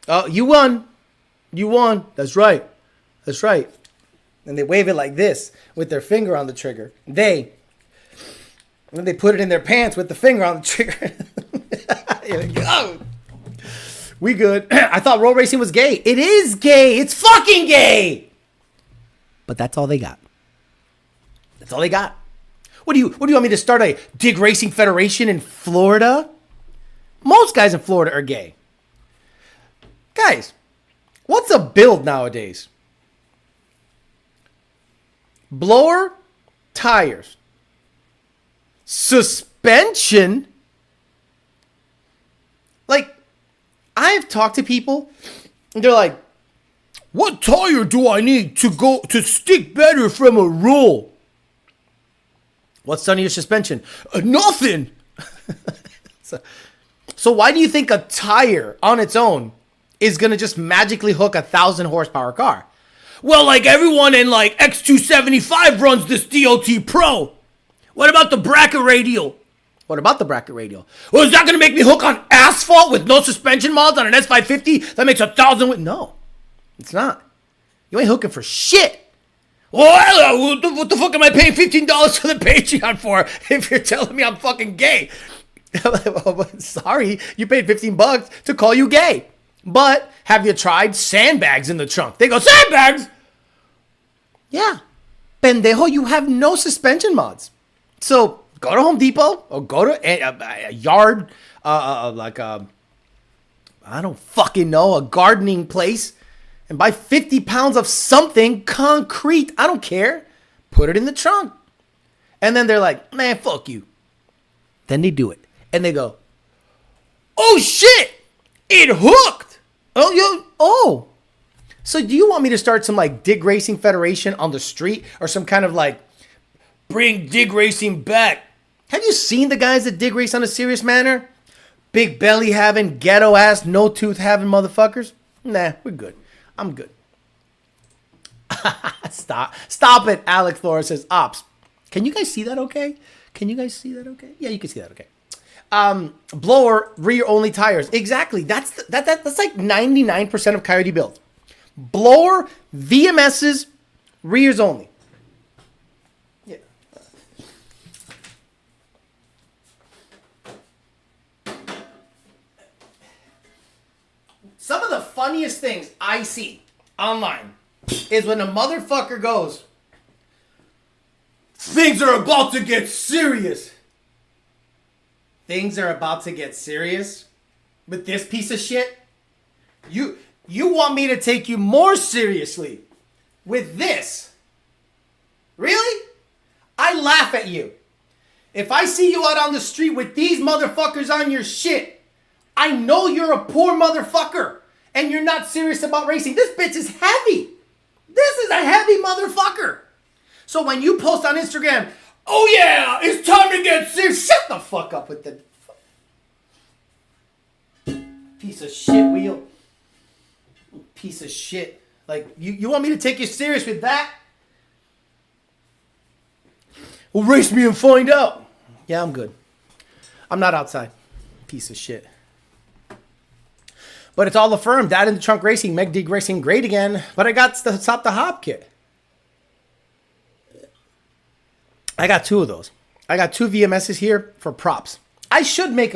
Oh, you won. You won. That's right. That's right. And they wave it like this with their finger on the trigger. And they put it in their pants with the finger on the trigger. Oh, we good. I thought road racing was gay. It is gay. It's fucking gay. But that's all they got. That's all they got. What do you want me to start a dig racing federation in Florida? Most guys in Florida are gay. Guys, what's a build nowadays? Blower, tires, suspension. Like, I've talked to people and they're like, what tire do I need to stick better from a roll? What's done to your suspension? Nothing. So why do you think a tire on its own is going to just magically hook 1,000 horsepower car? Well, like everyone in like X275 runs this DOT Pro. What about the bracket radial? What about the bracket radial? Well, is that going to make me hook on asphalt with no suspension mods on an S550 that makes 1,000? No, it's not. You ain't hooking for shit. Well, what the fuck am I paying $15 for the Patreon for if you're telling me I'm fucking gay? Sorry, you paid $15 to call you gay. But have you tried sandbags in the trunk? They go, sandbags? Yeah. Pendejo, you have no suspension mods. So go to Home Depot or go to a yard, I don't fucking know, a gardening place and buy 50 pounds of something concrete. I don't care. Put it in the trunk. And then they're like, man, fuck you. Then they do it. And they go, oh shit, it hooked. Oh. So do you want me to start some like dig racing federation on the street or some kind of like bring dig racing back? Have you seen the guys that dig race on a serious manner? Big belly having, ghetto ass, no tooth having motherfuckers? Nah, we're good. I'm good. Stop it. Alex Flores says, ops. Can you guys see that okay? Yeah, you can see that okay. Blower, rear only tires. Exactly. That's like 99% of Coyote builds. Blower, VMSs, rears only. Yeah. funniest things I see online is when a motherfucker goes, things are about to get serious. Things are about to get serious with this piece of shit? You want me to take you more seriously with this? Really? I laugh at you. If I see you out on the street with these motherfuckers on your shit, I know you're a poor motherfucker and you're not serious about racing. This bitch is heavy. This is a heavy motherfucker. So when you post on Instagram, oh yeah, it's time to get serious. Shut the fuck up with the piece of shit wheel. Piece of shit. Like, you want me to take you serious with that? Well, race me and find out. Yeah, I'm good. I'm not outside. Piece of shit. But it's all affirmed. Dad in the trunk racing. Meg Dig racing great again. But I got the Stop the Hop kit. I got 2 of those. I got 2 VMSs here for props. I should make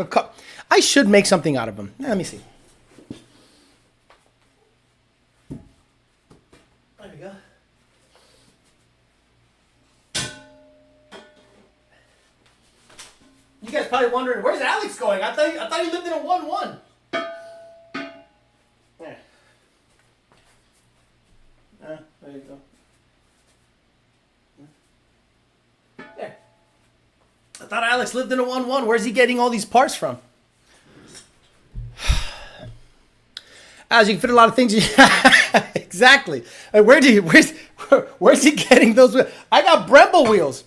I should make something out of them. Let me see. There we go. You guys probably wondering, where's Alex going? I thought he lived in a 1-1. There. There you go. There. I thought Alex lived in a 1-1. Where's he getting all these parts from? As you can fit a lot of things. Exactly. Where's he getting those? I got Brembo wheels.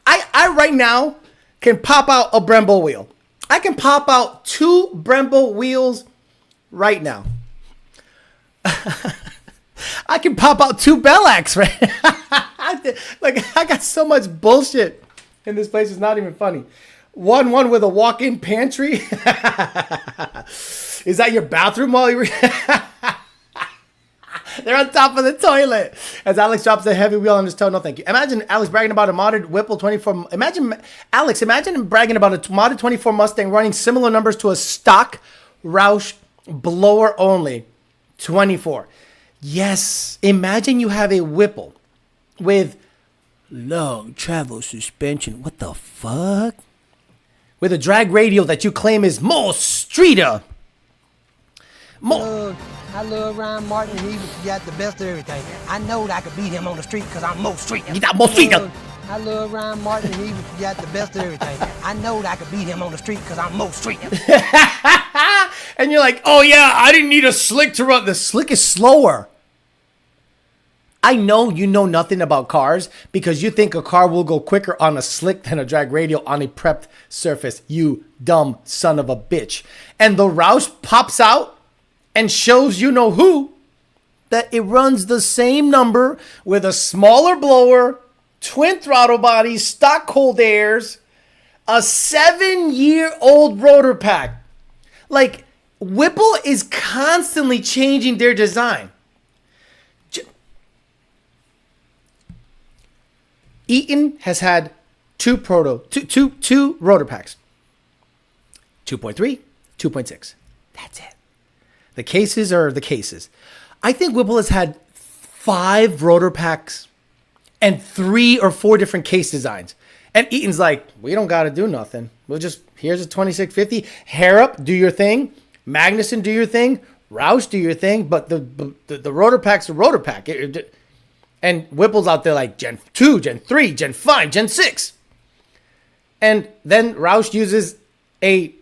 I right now can pop out a Brembo wheel. I can pop out 2 Brembo wheels right now. I can pop out 2 Beadlocks, right? Like, I got so much bullshit in this place. It's not even funny. One with a walk-in pantry. Is that your bathroom while you were... They're on top of the toilet. As Alex drops a heavy wheel on his toe. No, thank you. Imagine Alex bragging about a modded Whipple 24. Imagine him bragging about a modded 24 Mustang running similar numbers to a stock Roush blower only 24. Yes. Imagine you have a Whipple with long travel suspension. What the fuck? With a drag radial that you claim is more streeter. I love Ryan Martin. He got the best of everything. I know that I could beat him on the street because I'm more street. You got more street. I love Ryan Martin. He got the best of everything. I know that I could beat him on the street because I'm more street. And you're like, oh yeah, I didn't need a slick to run. The slick is slower. I know you know nothing about cars because you think a car will go quicker on a slick than a drag radial on a prepped surface. You dumb son of a bitch. And the Roush pops out and shows you know who that it runs the same number with a smaller blower, twin throttle bodies, stock cold airs, a 7-year-old rotor pack. Like, Whipple is constantly changing their design. Eaton has had two rotor packs. 2.3, 2.6. That's it. The cases are the cases. I think Whipple has had 5 rotor packs and 3 or 4 different case designs. And Eaton's like, we don't got to do nothing. We'll just, here's a 2650. Harrop, do your thing. Magnuson, do your thing. Roush, do your thing. But the rotor pack's a rotor pack. And Whipple's out there like Gen 2, Gen 3, Gen 5, Gen 6. And then Roush uses a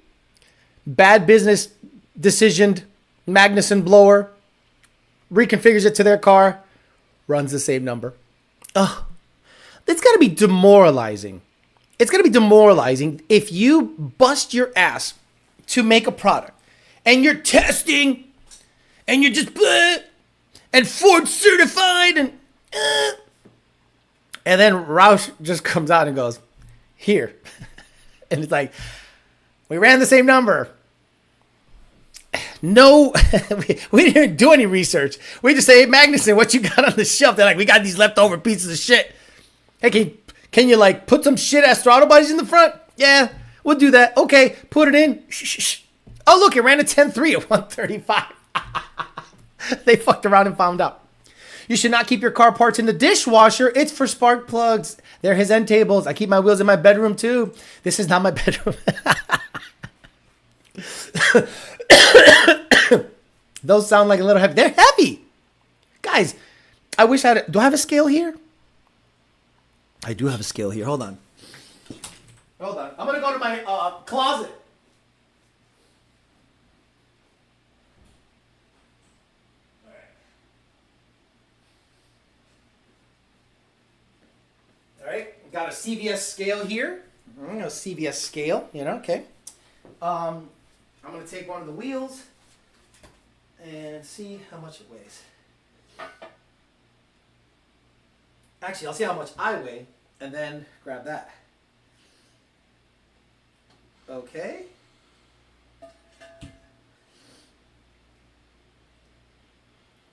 bad business decisioned Magnuson blower, reconfigures it to their car, runs the same number. Ugh. It's got to be demoralizing. It's going to be demoralizing if you bust your ass to make a product and you're testing and you're just and Ford certified and then Roush just comes out and goes, here. And it's like, we ran the same number. No, we didn't do any research. We just say, hey, Magnuson, what you got on the shelf? They're like, we got these leftover pieces of shit. Hey, can you like put some shit ass throttle bodies in the front? Yeah, we'll do that. Okay, put it in. Shh. Oh, look, it ran a 10.3 at 135. They fucked around and found out. You should not keep your car parts in the dishwasher. It's for spark plugs. They're his end tables. I keep my wheels in my bedroom too. This is not my bedroom. Those sound like a little heavy. They're heavy. Guys, I wish I had... Do I have a scale here? I do have a scale here. Hold on. Hold on. I'm going to go to my closet. All right. Got a CVS scale here. A CVS scale, you know, okay. I'm going to take one of the wheels and see how much it weighs. Actually, I'll see how much I weigh and then grab that. Okay.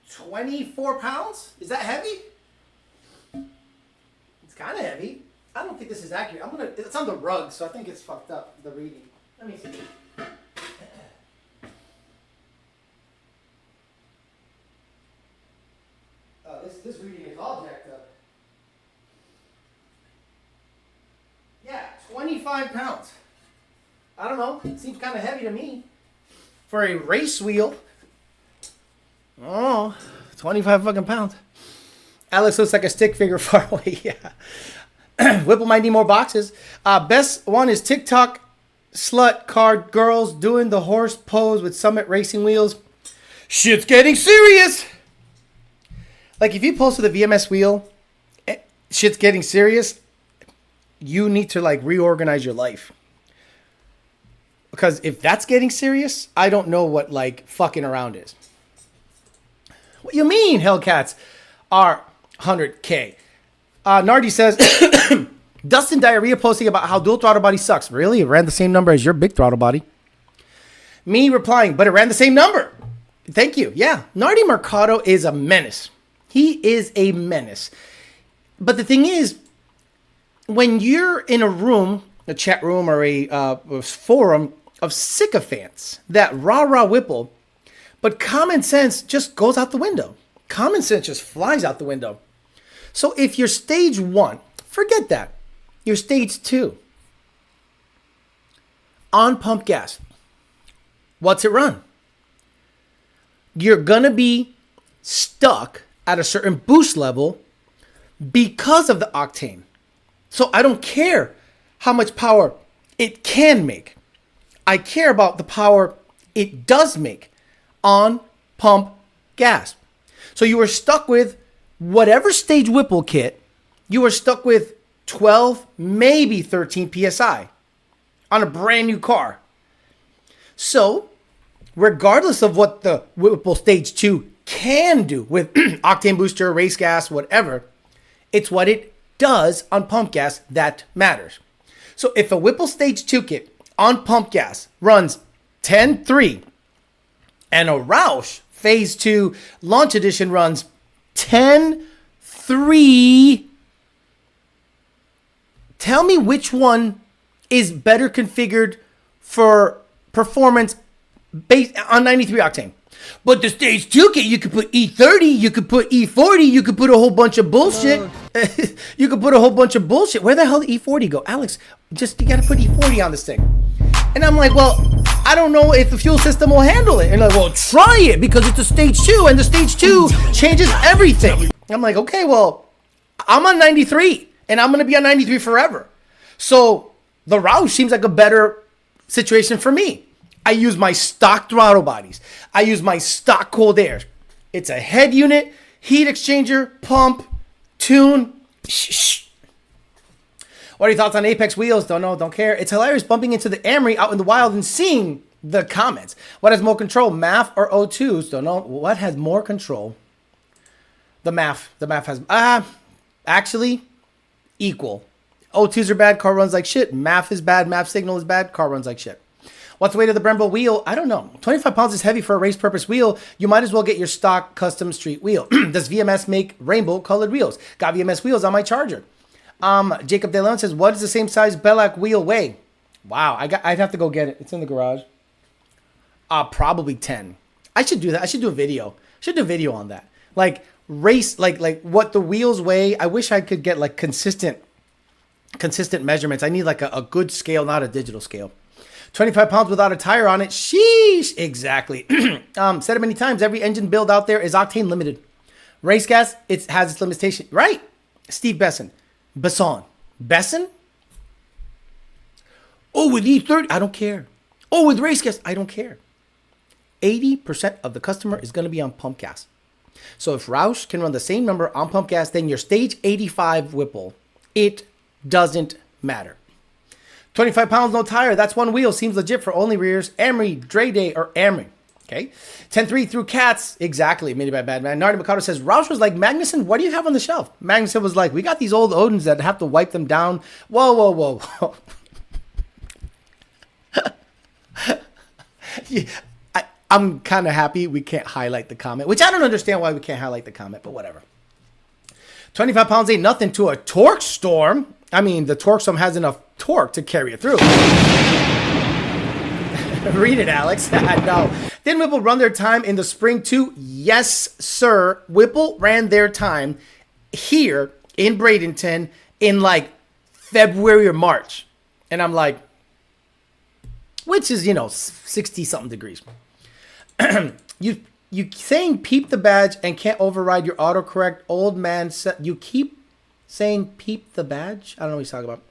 24 pounds? Is that heavy? It's kind of heavy. I don't think this is accurate. It's on the rug, so I think it's fucked up, the reading. Let me see. This reading is all jacked up. Yeah, 25 pounds. I don't know. It seems kind of heavy to me. For a race wheel. Oh, 25 fucking pounds. Alex looks like a stick figure far away. Yeah. Whipple might need more boxes. Best one is TikTok slut card girls doing the horse pose with Summit racing wheels. Shit's getting serious. Like if you posted the VMS wheel, shit's getting serious. You need to like reorganize your life. Because if that's getting serious, I don't know what like fucking around is. What you mean Hellcats are 100K? Nardi says, Dustin Diarrhea posting about how dual throttle body sucks. Really? It ran the same number as your big throttle body. Me replying, but it ran the same number. Thank you. Yeah. Nardi Mercado is a menace. He is a menace. But the thing is, when you're in a room, a chat room or a forum of sycophants that rah-rah Whipple, but common sense just goes out the window. Common sense just flies out the window. So if you're stage 1, forget that. You're stage 2. On pump gas. What's it run? You're going to be stuck at a certain boost level because of the octane. So I don't care how much power it can make. I care about the power it does make on pump gas. So you are stuck with whatever stage Whipple kit, you are stuck with 12, maybe 13 PSI on a brand new car. So regardless of what the Whipple stage 2 can do with octane booster, race gas, whatever, it's what it does on pump gas that matters. So if a Whipple stage 2 kit on pump gas runs 10.3 and a Roush phase 2 launch edition runs 10.3, tell me which one is better configured for performance based on 93 octane. But the stage 2 kit, you could put E30, you could put E40, you could put a whole bunch of bullshit. You could put a whole bunch of bullshit. Where the hell did E40 go? Alex, you gotta put E40 on this thing. And I'm like, well, I don't know if the fuel system will handle it. And like, well, try it because it's a stage 2 and the stage 2 changes everything. I'm like, okay, well, I'm on 93 and I'm gonna be on 93 forever. So the Roush seems like a better situation for me. I use my stock throttle bodies. I use my stock cold air. It's a head unit, heat exchanger, pump, tune. What are your thoughts on Apex wheels? Don't know, don't care. It's hilarious bumping into the Amory out in the wild and seeing the comments. What has more control, MAF or O2s? Don't know. What has more control? The MAF. The MAF has, actually, equal. O2s are bad, car runs like shit. MAF is bad, MAF signal is bad, car runs like shit. What's the weight of the Brembo wheel? I don't know. 25 pounds is heavy for a race purpose wheel. You might as well get your stock custom street wheel. Does VMS make rainbow colored wheels? Got VMS wheels on my Charger. Jacob De Leon says, what does the same size Beadlock wheel weigh? Wow, I'd have to go get it. It's in the garage. Probably 10. I should do that. I should do a video Should do a video on that. Like race, like what the wheels weigh. I wish I could get like consistent measurements. I need like a good scale, not a digital scale. 25 pounds without a tire on it. Sheesh. Exactly. Said it many times. Every engine build out there is octane limited. Race gas, it has its limitation. Right. Steve Besson. Besson? Oh, with E30, I don't care. Oh, with race gas, I don't care. 80% of the customer is going to be on pump gas. So if Roush can run the same number on pump gas than your stage 85 Whipple, it doesn't matter. 25 pounds, no tire. That's one wheel. Seems legit for only rears. Amory, Dre Day, or Amory. Okay. 10-3 through Cats. Exactly. Made by Bad Man. Nardi Mikado says, Roush was like, Magnuson, what do you have on the shelf? Magnuson was like, we got these old Odins that have to wipe them down. Whoa. Yeah, I'm kind of happy we can't highlight the comment, which I don't understand why we can't highlight the comment, but whatever. 25 pounds ain't nothing to a torque storm. I mean, the torque storm has enough torque to carry it through. Read it, Alex. No. Didn't Whipple run their time in the spring too? Yes, sir. Whipple ran their time here in Bradenton in like February or March. And I'm like, which is, 60 something degrees. You saying peep the badge and can't override your autocorrect. Old man you keep saying peep the badge. I don't know what he's talking about.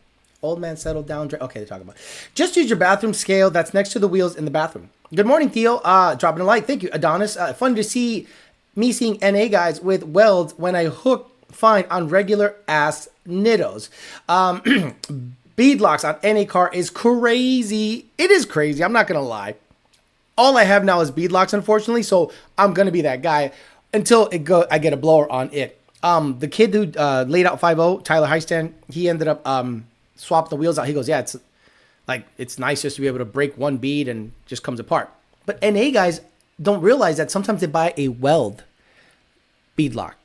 Old man settled down. Okay, they're talking about. Just use your bathroom scale that's next to the wheels in the bathroom. Good morning, Theo. Dropping a like. Thank you, Adonis. Fun to see me seeing NA guys with welds when I hook fine on regular ass nittos. Beadlocks on NA car is crazy. It is crazy. I'm not going to lie. All I have now is beadlocks, unfortunately, so I'm going to be that guy until I get a blower on it. The kid who laid out 5.0, Tyler Heistand, he ended up swapping the wheels out. He goes, yeah, it's nice just to be able to break one bead and just comes apart. But NA guys don't realize that sometimes they buy a weld beadlock.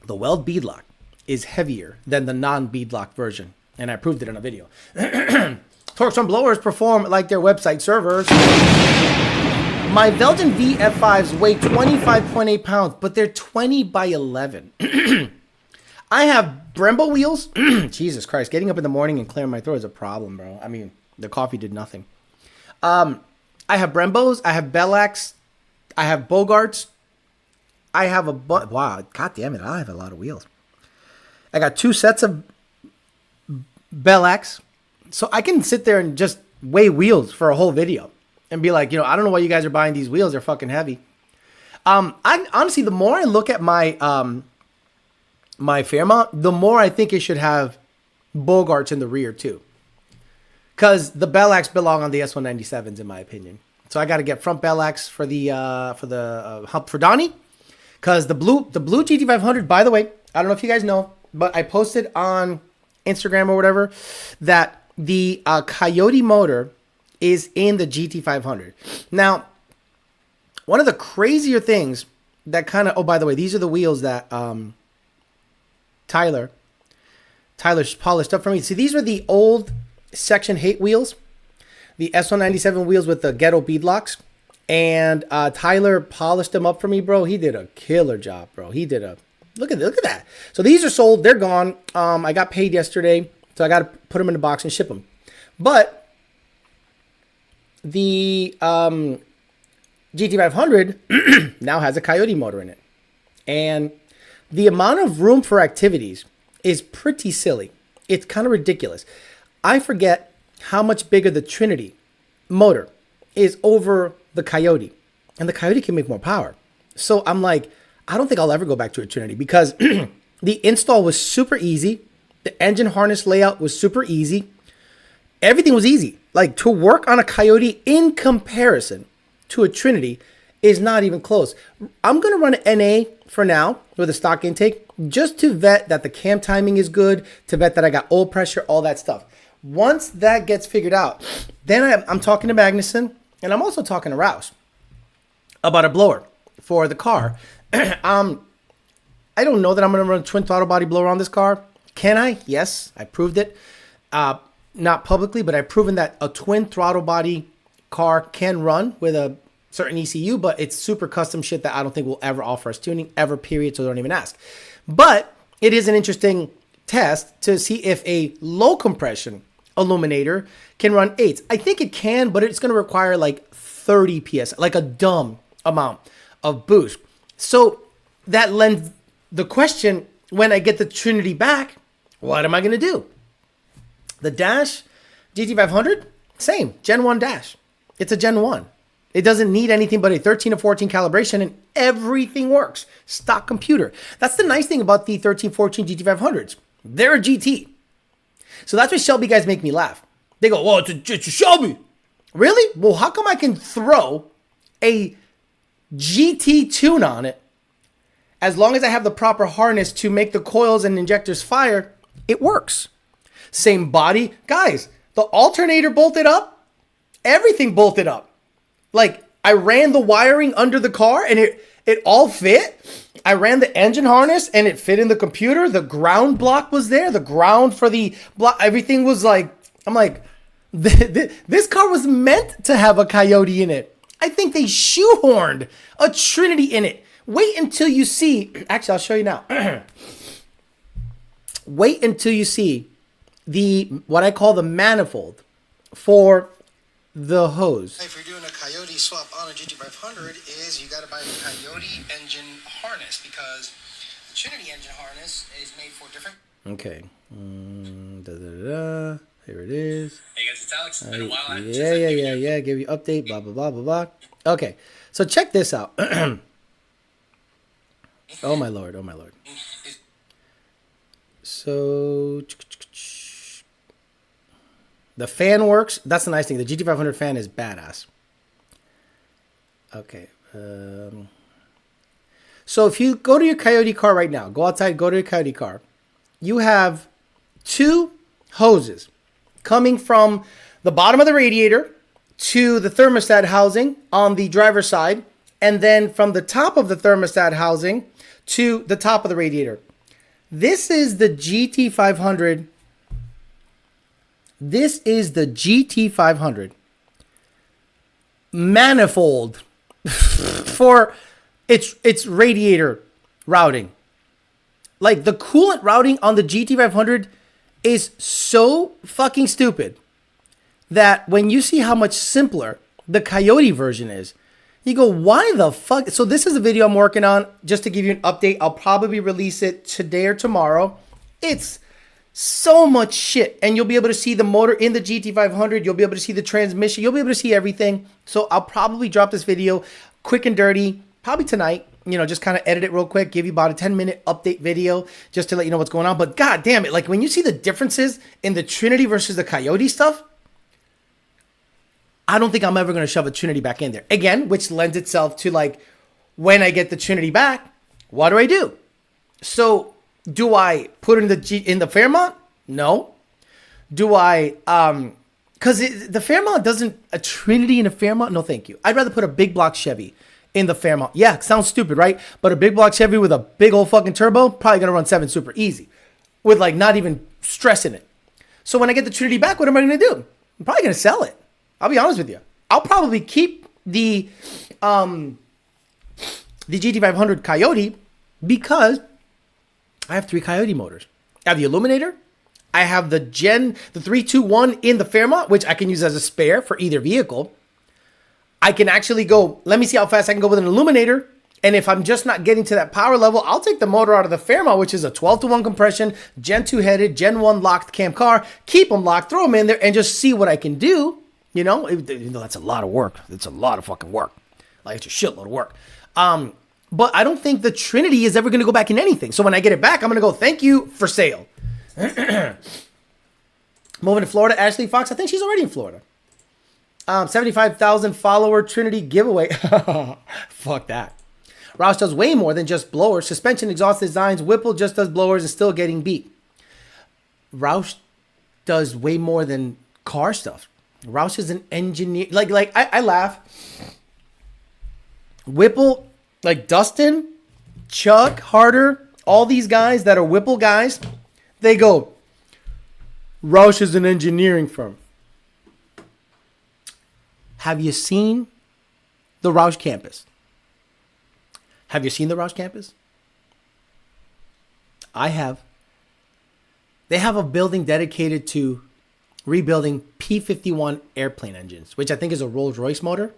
The weld beadlock is heavier than the non-beadlock version, and I proved it in a video. Torque storm blowers perform like their website servers. My Belgian VF5s weigh 25.8 pounds, but they're 20 by 11. I have Brembo wheels. Jesus Christ, getting up in the morning and clearing my throat is a problem, bro. I mean, the coffee did nothing. I have Brembos. I have Bellax. I have Bogarts. I have wow, god damn it, I have a lot of wheels. I got 2 sets of Bellax. So I can sit there and just weigh wheels for a whole video and be like, I don't know why you guys are buying these wheels. They're fucking heavy. I honestly, the more I look at my my Fairmont, the more I think it should have Bogarts in the rear too. Because the Bellax belong on the S197s in my opinion. So I got to get front Bellax for the hump for Donnie. Because the blue GT500, by the way, I don't know if you guys know, but I posted on Instagram or whatever that the Coyote motor is in the GT500. Now, one of the crazier things that kind of, oh, by the way, these are the wheels that Tyler polished up for me. See, these were the old Section 8 wheels, the S197 wheels with the ghetto beadlocks. And Tyler polished them up for me, bro. He did a killer job, bro. He did look at that. So these are sold. They're gone. I got paid yesterday, so I got to put them in the box and ship them. But the GT500 now has a Coyote motor in it. And the amount of room for activities is pretty silly. It's kind of ridiculous. I forget how much bigger the Trinity motor is over the Coyote. And the Coyote can make more power. So I'm like, I don't think I'll ever go back to a Trinity because the install was super easy. The engine harness layout was super easy. Everything was easy. Like to work on a Coyote in comparison to a Trinity is not even close. I'm going to run an NA for now with a stock intake just to vet that the cam timing is good, to vet that I got oil pressure, all that stuff. Once that gets figured out, then I'm talking to Magnuson and I'm also talking to Roush about a blower for the car. I don't know that I'm going to run a twin throttle body blower on this car. Can I? Yes, I proved it. Not publicly, but I've proven that a twin throttle body car can run with a certain ECU, but it's super custom shit that I don't think will ever offer us tuning ever, period. So don't even ask. But it is an interesting test to see if a low compression illuminator can run 8s. I think it can, but it's going to require like 30 PS, like a dumb amount of boost. So that lends the question, when I get the Trinity back, what am I going to do? The Dash GT500, same, Gen 1 Dash. It's a Gen 1. It doesn't need anything but a 13 to 14 calibration and everything works. Stock computer. That's the nice thing about the 13, 14 GT500s. They're a GT. So that's why Shelby guys make me laugh. They go, well, it's a Shelby. Really? Well, how come I can throw a GT tune on it as long as I have the proper harness to make the coils and injectors fire? It works. Same body. Guys, the alternator bolted up. Everything bolted up. Like, I ran the wiring under the car and it all fit. I ran the engine harness and it fit in the computer. The ground block was there. The ground for the block. Everything was like, I'm like, this car was meant to have a Coyote in it. I think they shoehorned a Trinity in it. Wait until you see. Actually, I'll show you now. Wait until you see what I call the manifold for the hose. If you're doing a Coyote swap on a GT500, is you got to buy the Coyote engine harness, because the Trinity engine harness is made for different. Okay. Here it is. Hey guys, it's Alex. It's been a while. Yeah. Give you update. Blah blah blah blah blah. Okay. So check this out. Oh my lord. Oh my lord. So the fan works. That's the nice thing. The GT500 fan is badass. Okay. So if you go to your Coyote car right now, go outside, go to your Coyote car, you have two hoses coming from the bottom of the radiator to the thermostat housing on the driver's side, and then from the top of the thermostat housing to the top of the radiator. This is the GT500. This is the GT500 manifold for its radiator routing. Like, the coolant routing on the GT500 is so fucking stupid that when you see how much simpler the Coyote version is, you go, why the fuck? So this is a video I'm working on just to give you an update. I'll probably release it today or tomorrow. It's so much shit. And you'll be able to see the motor in the GT500. You'll be able to see the transmission. You'll be able to see everything. So I'll probably drop this video quick and dirty, probably tonight. You know, just kind of edit it real quick, give you about a 10-minute update video just to let you know what's going on. But god damn it, like when you see the differences in the Trinity versus the Coyote stuff, I don't think I'm ever going to shove a Trinity back in there. Again, which lends itself to, like, when I get the Trinity back, what do? So do I put it in the Fairmont? No. Do I, because the Fairmont doesn't, a Trinity in a Fairmont? No, thank you. I'd rather put a big block Chevy in the Fairmont. Yeah, sounds stupid, right? But a big block Chevy with a big old fucking turbo, probably going to run 7 super easy with, like, not even stressing it. So when I get the Trinity back, what am I going to do? I'm probably going to sell it. I'll be honest with you. I'll probably keep the GT500 Coyote because I have 3 Coyote motors. I have the Illuminator. I have the 321 in the Fairmont, which I can use as a spare for either vehicle. I can actually go, let me see how fast I can go with an Illuminator. And if I'm just not getting to that power level, I'll take the motor out of the Fairmont, which is a 12-to-1 compression, Gen 2 headed, Gen 1 locked cam car, keep them locked, throw them in there, and just see what I can do. You know, that's a lot of work. It's a lot of fucking work. Like, it's a shitload of work. But I don't think the Trinity is ever going to go back in anything. So when I get it back, I'm going to go, thank you, for sale. Moving to Florida, Ashley Fox. I think she's already in Florida. 75,000 follower Trinity giveaway. Fuck that. Roush does way more than just blowers. Suspension, exhaust designs. Whipple just does blowers and still getting beat. Roush does way more than car stuff. Roush is an engineer. Like I laugh. Whipple, like Dustin, Chuck, Harder, all these guys that are Whipple guys, they go, Roush is an engineering firm. Have you seen the Roush campus. Have you seen the Roush campus? I have. They have a building dedicated to rebuilding P-51 airplane engines, which I think is a Rolls-Royce motor.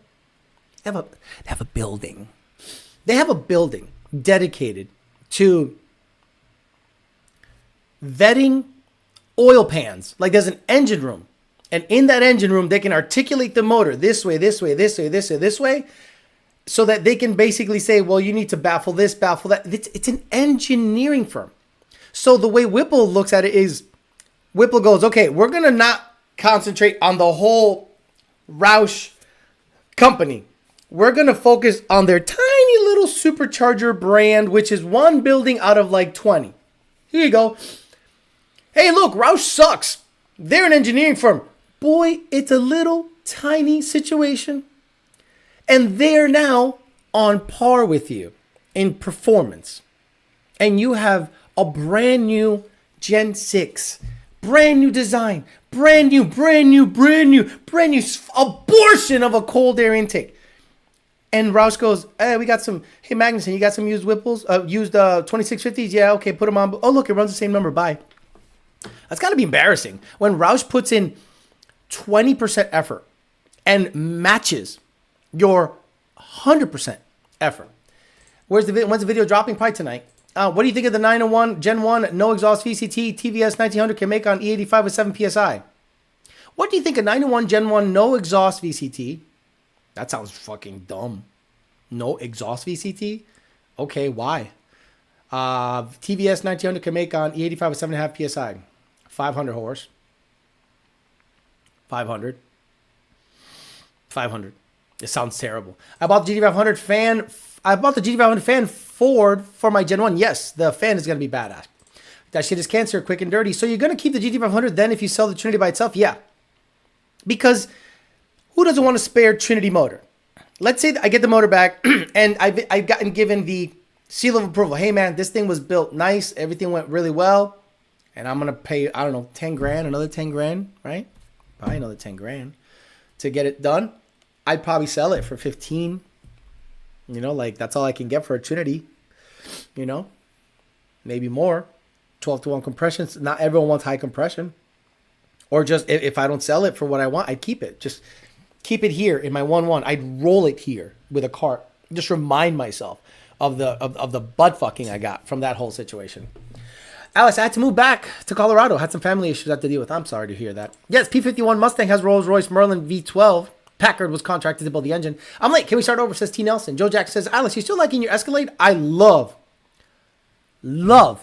They have a building. They have a building dedicated to vetting oil pans. Like there's an engine room. And in that engine room, they can articulate the motor this way, this way, this way, this way, this way, so that they can basically say, well, you need to baffle this, baffle that. It's an engineering firm. So the way Whipple looks at it is, Whipple goes, okay, we're going to not concentrate on the whole Roush company. We're going to focus on their tiny little supercharger brand, which is one building out of like 20. Here you go. Hey, look, Roush sucks. They're an engineering firm. Boy, it's a little tiny situation. And they're now on par with you in performance. And you have a brand new Gen 6. Brand new design. Brand new abortion of a cold air intake. And Roush goes, hey, we got some, hey, Magnuson, you got some used Whipples? Used 2650s? Yeah, okay, put them on. Oh, look, it runs the same number. Bye. That's got to be embarrassing. When Roush puts in 20% effort and matches your 100% effort. When's the video dropping? Probably tonight. What do you think of the 901 Gen 1 no exhaust VCT TVS 1900 can make on E85 with 7 PSI? What do you think of 901 Gen 1 no exhaust VCT? That sounds fucking dumb. No exhaust VCT? Okay, why? TVS 1900 can make on E85 with 7.5 PSI. 500 horse. 500. It sounds terrible. I bought the GT500 fan Ford for my Gen 1. Yes, the fan is going to be badass. That shit is cancer, quick and dirty. So you're going to keep the GT500 then if you sell the Trinity by itself? Yeah. Because who doesn't want a spare Trinity motor? Let's say I get the motor back and I've gotten given the seal of approval. Hey man, this thing was built nice. Everything went really well. And I'm going to pay, I don't know, 10 grand, another 10 grand, right? Probably another 10 grand to get it done. I'd probably sell it for 15. You know, like that's all I can get for a Trinity. You know, maybe more. 12-to-1 compressions. Not everyone wants high compression. Or just if I don't sell it for what I want, I'd keep it. Just keep it here in my 1.1. I'd roll it here with a cart. Just remind myself of the butt fucking I got from that whole situation. Alice, I had to move back to Colorado. Had some family issues I had to deal with. I'm sorry to hear that. Yes, P-51 Mustang has Rolls-Royce Merlin V12. Packard was contracted to build the engine. I'm late. Can we start over? Says T. Nelson. Joe Jack says, Alice, you still liking your Escalade? I love my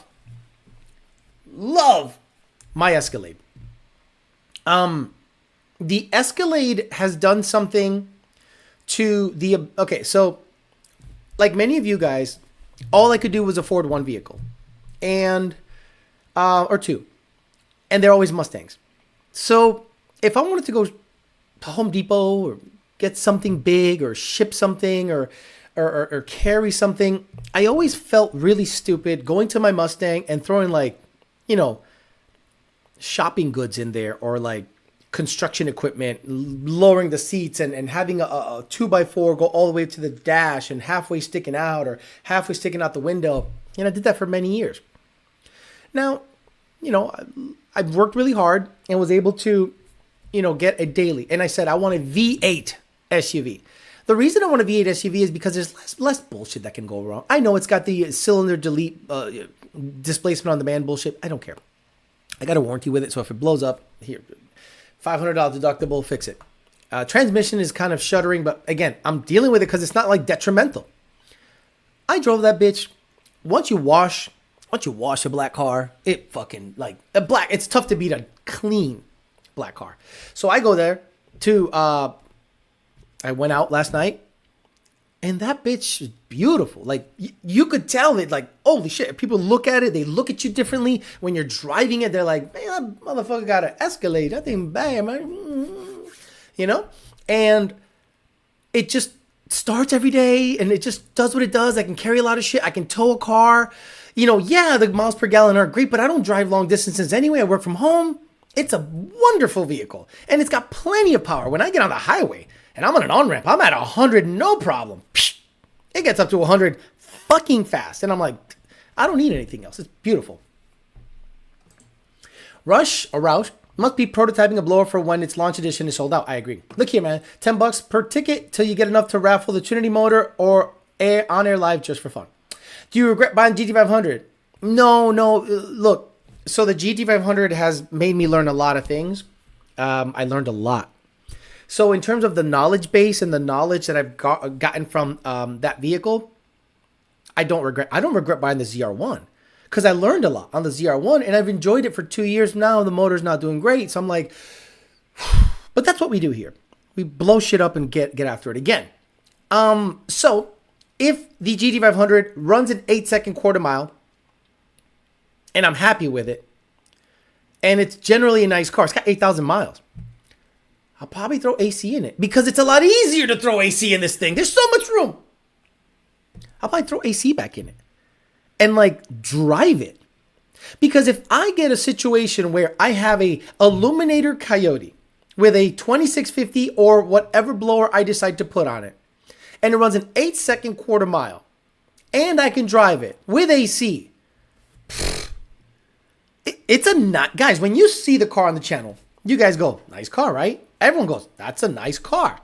Escalade. The Escalade has done something to the... Okay, so like many of you guys, all I could do was afford one vehicle. And... or two. And they're always Mustangs. So if I wanted to go to Home Depot or get something big or ship something or carry something, I always felt really stupid going to my Mustang and throwing like, you know, shopping goods in there or like construction equipment, lowering the seats and having a 2x4 go all the way to the dash and halfway sticking out or halfway sticking out the window. And I did that for many years. Now, you know, I've worked really hard and was able to, you know, get a daily. And I said, I want a V8 SUV. The reason I want a V8 SUV is because there's less bullshit that can go wrong. I know it's got the cylinder delete displacement on demand bullshit. I don't care. I got a warranty with it. So if it blows up, here, $500 deductible, fix it. Transmission is kind of shuddering. But again, I'm dealing with it because it's not like detrimental. I drove that bitch. Once you wash a black car, it fucking like a black. It's tough to beat a clean black car. So I go there to. I went out last night, and that bitch is beautiful. Like you could tell that, like, holy shit. People look at it, they look at you differently when you're driving it. They're like, man, that motherfucker got an Escalade. That thing bad, man. You know, and it just starts every day, and it just does what it does. I can carry a lot of shit. I can tow a car. You know, yeah, the miles per gallon aren't great, but I don't drive long distances anyway. I work from home. It's a wonderful vehicle, and it's got plenty of power. When I get on the highway and I'm on an on-ramp, I'm at 100, no problem. It gets up to 100 fucking fast, and I'm like, I don't need anything else. It's beautiful. Roush must be prototyping a blower for when its launch edition is sold out. I agree. Look here, man. $10 per ticket till you get enough to raffle the Trinity motor or on-air live just for fun. Do you regret buying GT500? No. Look, so the GT500 has made me learn a lot of things. I learned a lot. So in terms of the knowledge base and the knowledge that I've gotten from that vehicle, I don't regret buying the ZR1 because I learned a lot on the ZR1 and I've enjoyed it for 2 years now. The motor's not doing great. So I'm like, but that's what we do here. We blow shit up and get after it again. So if the GT500 runs an 8-second quarter mile and I'm happy with it, and it's generally a nice car, it's got 8,000 miles, I'll probably throw AC in it because it's a lot easier to throw AC in this thing. There's so much room. I'll probably throw AC back in it and like drive it. Because if I get a situation where I have a Illuminator Coyote with a 2650 or whatever blower I decide to put on it, and it runs an 8-second quarter mile, and I can drive it with AC, it's a not, guys, when you see the car on the channel, you guys go, nice car, right? Everyone goes, that's a nice car.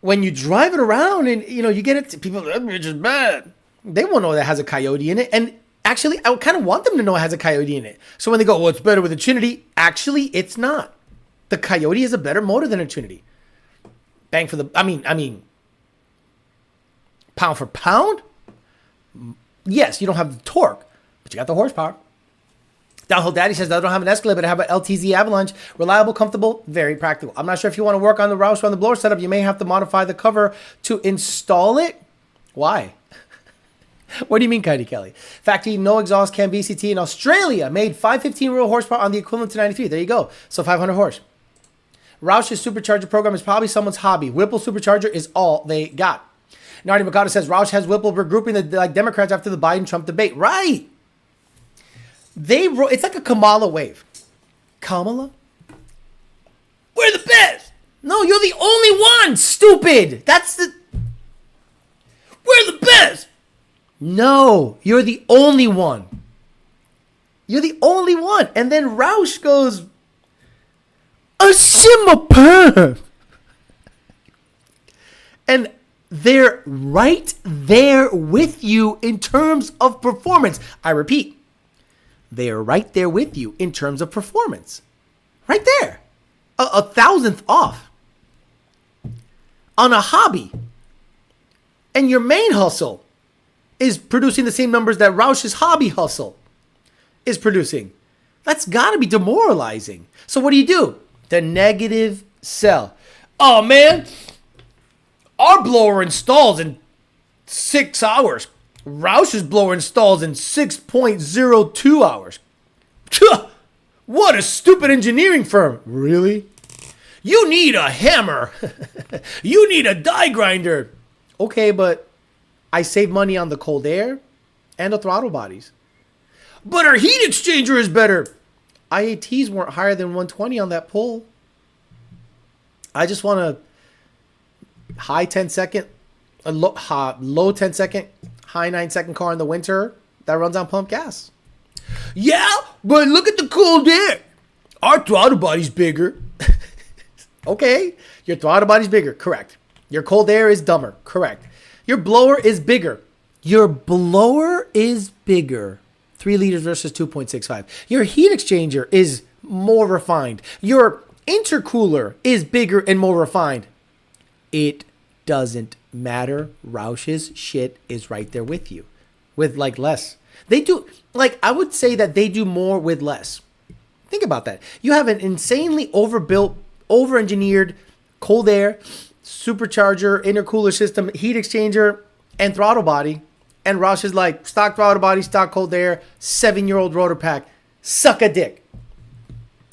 When you drive it around and, you know, you get it to people, that bitch is bad. They won't know that has a Coyote in it. And actually, I kind of want them to know it has a Coyote in it. So when they go, well, it's better with a Trinity. Actually, it's not. The Coyote is a better motor than a Trinity. Bang for the, I mean, pound for pound. Yes, you don't have the torque, but you got the horsepower. Downhill Daddy says, I don't have an Escalade, but I have an LTZ Avalanche. Reliable, comfortable, very practical. I'm not sure if you want to work on the Roush or on the blower setup. You may have to modify the cover to install it. Why? What do you mean, Coyote Kelly? Factory no exhaust cam VCT in Australia made 515 real horsepower on the equivalent to 93. There you go. So 500 horse. Roush's supercharger program is probably someone's hobby. Whipple supercharger is all they got. Nardi Mikado says, Roush has Whipple regrouping the like Democrats after the Biden-Trump debate. Right. It's like a Kamala wave. Kamala? We're the best. No, you're the only one, stupid. We're the best. No, you're the only one. You're the only one. And then Roush goes, a simmer perm. And they're right there with you in terms of performance. I repeat. They are right there with you in terms of performance. Right there. A thousandth off. On a hobby. And your main hustle is producing the same numbers that Roush's hobby hustle is producing. That's got to be demoralizing. So what do? The negative sell. Oh, man. Our blower installs in 6 hours. Roush's blower installs in 6.02 hours. What a stupid engineering firm. Really? You need a hammer. You need a die grinder. Okay, but I save money on the cold air and the throttle bodies. But our heat exchanger is better. IATs weren't higher than 120 on that pull. I just want a high 10-second, a low 10-second, high 9-second car in the winter that runs on pump gas. Yeah, but look at the cold air. Our throttle body's bigger. Okay, your throttle body's bigger. Correct. Your cold air is dumber. Correct. Your blower is bigger. Your blower is bigger. 3 liters versus 2.65. Your heat exchanger is more refined. Your intercooler is bigger and more refined. It doesn't matter. Roush's shit is right there with you. With like less. They do, like, I would say that they do more with less. Think about that. You have an insanely overbuilt, over-engineered cold air, supercharger, intercooler system, heat exchanger, and throttle body. And Roush is like, stock throttle body, stock cold air, 7-year-old rotor pack. Suck a dick.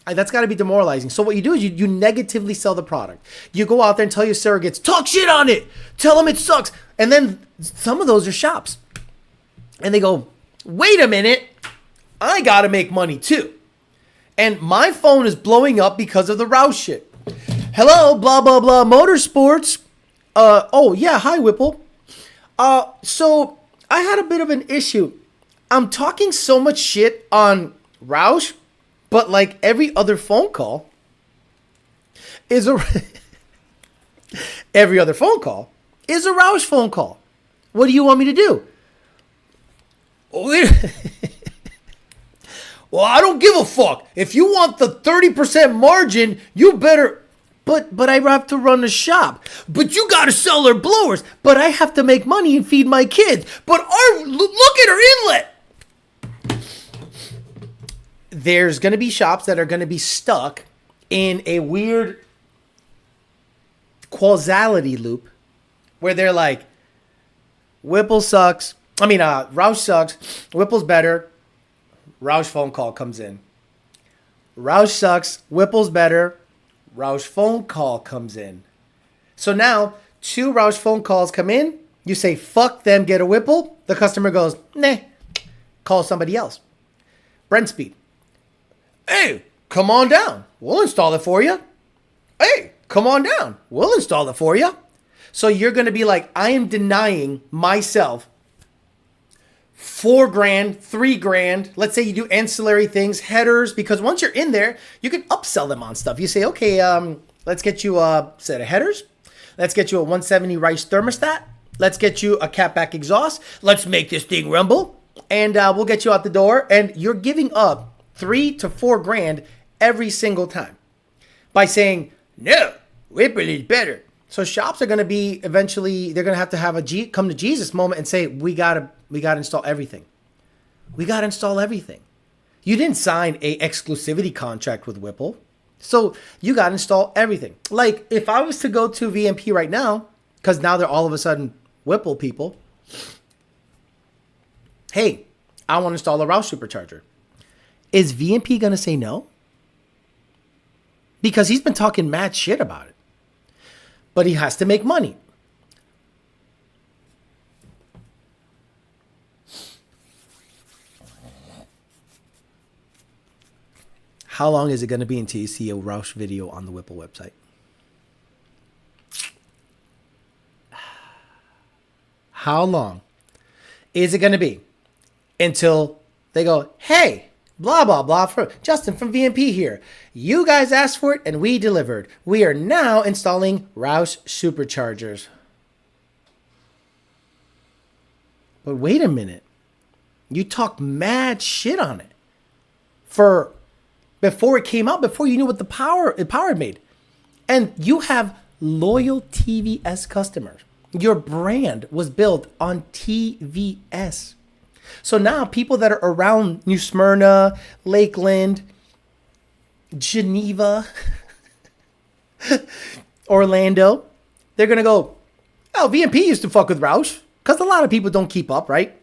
That's got to be demoralizing. So what you do is you negatively sell the product. You go out there and tell your surrogates, talk shit on it. Tell them it sucks. And then some of those are shops. And they go, wait a minute. I got to make money too. And my phone is blowing up because of the Roush shit. Hello, blah, blah, blah, motorsports. Oh, yeah, hi, Whipple. So I had a bit of an issue. I'm talking so much shit on Roush, but like every other phone call is a... every other phone call is a Roush phone call. What do you want me to do? Well, I don't give a fuck. If you want the 30% margin, you better... But I have to run the shop. But you got to sell their blowers. But I have to make money and feed my kids. But look at her inlet. There's going to be shops that are going to be stuck in a weird causality loop where they're like, Whipple sucks. Roush sucks. Whipple's better. Roush phone call comes in. Roush sucks. Whipple's better. Roush phone call comes in. So now, 2 Roush phone calls come in. You say, fuck them, get a Whipple. The customer goes, nah, call somebody else. Brent Speed. Hey, come on down. We'll install it for you. Hey, come on down. We'll install it for you. So you're going to be like, I am denying myself $4,000, $3,000. Let's say you do ancillary things, headers, because once you're in there, you can upsell them on stuff. You say, okay, let's get you a set of headers. Let's get you a 170 Rice thermostat. Let's get you a catback exhaust. Let's make this thing rumble. And we'll get you out the door. And you're giving up $3,000 to $4,000 every single time by saying, no, Whipple is better. So shops are going to be eventually, they're going to have a come to Jesus moment and say, we got to install everything. We got to install everything. You didn't sign a exclusivity contract with Whipple. So you got to install everything. Like if I was to go to VMP right now, because now they're all of a sudden Whipple people. Hey, I want to install a Roush supercharger. Is VMP going to say no? Because he's been talking mad shit about it. But he has to make money. How long is it going to be until you see a Roush video on the Whipple website? How long is it going to be until they go, hey, blah, blah, blah, for Justin from VMP here. You guys asked for it and we delivered. We are now installing Roush superchargers. But wait a minute. You talk mad shit on it for before it came out, before you knew what the power it made. And you have loyal TVS customers. Your brand was built on TVS. So now people that are around New Smyrna, Lakeland, Geneva, Orlando, they're going to go, oh, VMP used to fuck with Roush. Because a lot of people don't keep up, right?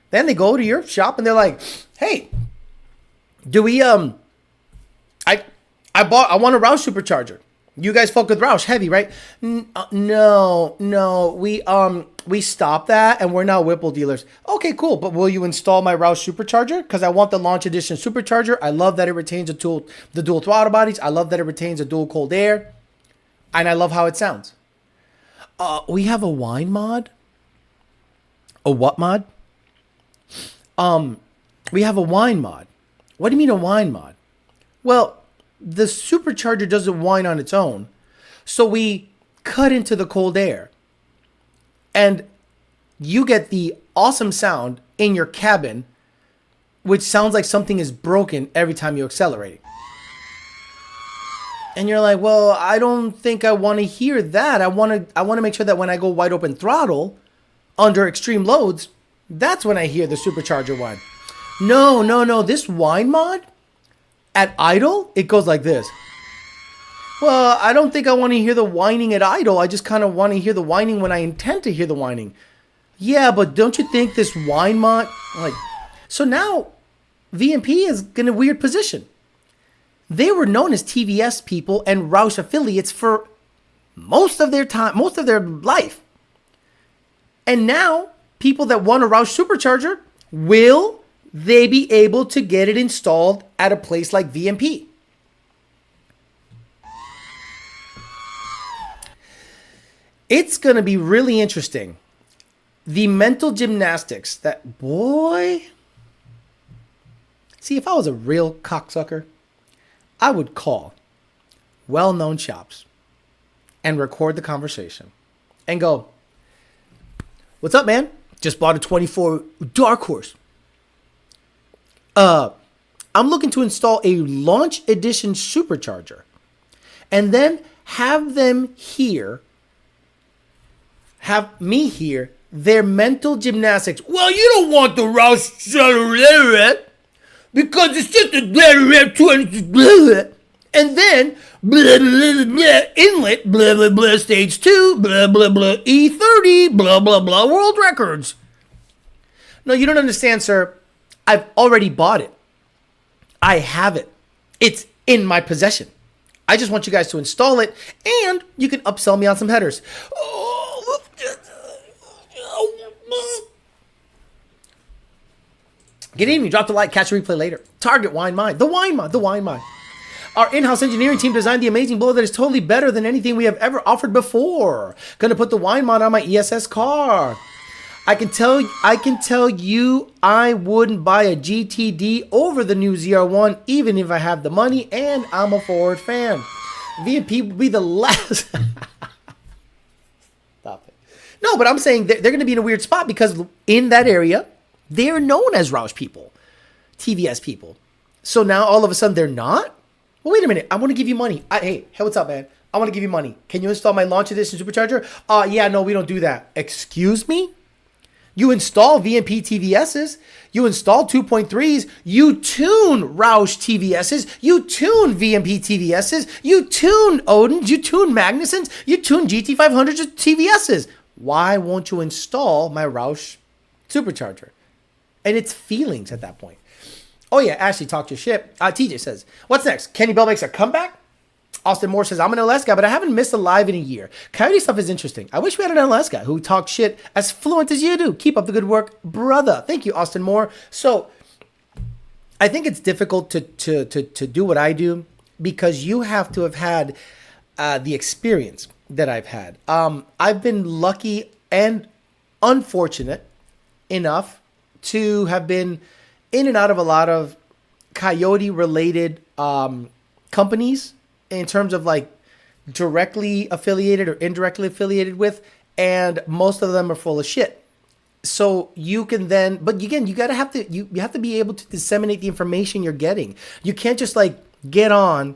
Then they go to your shop and they're like, hey, do we, I want a Roush supercharger. You guys fuck with Roush heavy, right? No, we stopped that and we're now Whipple dealers. Okay, cool. But will you install my Roush supercharger? Because I want the launch edition supercharger. I love that it retains the dual throttle bodies. I love that it retains a dual cold air. And I love how it sounds. We have a wine mod. A what mod? We have a wine mod. What do you mean a wine mod? Well, the supercharger doesn't whine on its own. So we cut into the cold air. And you get the awesome sound in your cabin, which sounds like something is broken every time you accelerate. And you're like, well, I don't think I want to hear that. I want to make sure that when I go wide open throttle under extreme loads, that's when I hear the supercharger whine. No. This whine mod, at idle, it goes like this. Well, I don't think I want to hear the whining at idle. I just kind of want to hear the whining when I intend to hear the whining. Yeah, but don't you think this whine mod... So now, VMP is in a weird position. They were known as TVS people and Roush affiliates for most of their time, most of their life. And now, people that want a Roush supercharger will they be able to get it installed at a place like VMP? It's going to be really interesting. The mental gymnastics that, boy. See, if I was a real cocksucker, I would call well-known shops and record the conversation and go, what's up, man? Just bought a 24 Dark Horse. I'm looking to install a launch edition supercharger and then have me hear their mental gymnastics. Well, you don't want the Roush because it's just a 200 and then blah, blah, blah, inlet, blah, blah, blah, stage 2, blah, blah, blah, E30, blah, blah, blah, world records. No, you don't understand, sir. I've already bought it. I have it. It's in my possession. I just want you guys to install it, and you can upsell me on some headers. Get in, you drop the like, catch a replay later. Target Wine Mind. The Wine Mind. Our in-house engineering team designed the amazing blower that is totally better than anything we have ever offered before. Gonna put the Wine Mod on my ESS car. I can tell you I wouldn't buy a GTD over the new ZR1 even if I have the money, and I'm a Ford fan. VMP will be the last. Stop it. No, but I'm saying they're going to be in a weird spot because in that area, they're known as Roush people, TVS people. So now all of a sudden they're not? Well, wait a minute. I want to give you money. Hey, what's up, man? I want to give you money. Can you install my launch edition supercharger? Yeah, no, we don't do that. Excuse me? You install VMP TVSs, you install 2.3s, you tune Roush TVSs, you tune VMP TVSs, you tune Odins, you tune Magnusons, you tune GT500s TVSs. Why won't you install my Roush supercharger? And it's feelings at that point. Oh yeah, Ashley talked your shit. TJ says, what's next? Kenny Bell makes a comeback? Austin Moore says, I'm an LS guy, but I haven't missed a live in a year. Coyote stuff is interesting. I wish we had an LS guy who talks shit as fluent as you do. Keep up the good work, brother. Thank you, Austin Moore. So I think it's difficult to do what I do because you have to have had the experience that I've had. I've been lucky and unfortunate enough to have been in and out of a lot of Coyote-related companies in terms of like directly affiliated or indirectly affiliated with, and most of them are full of shit. So you can then, but again, you have to be able to disseminate the information you're getting. You can't just like get on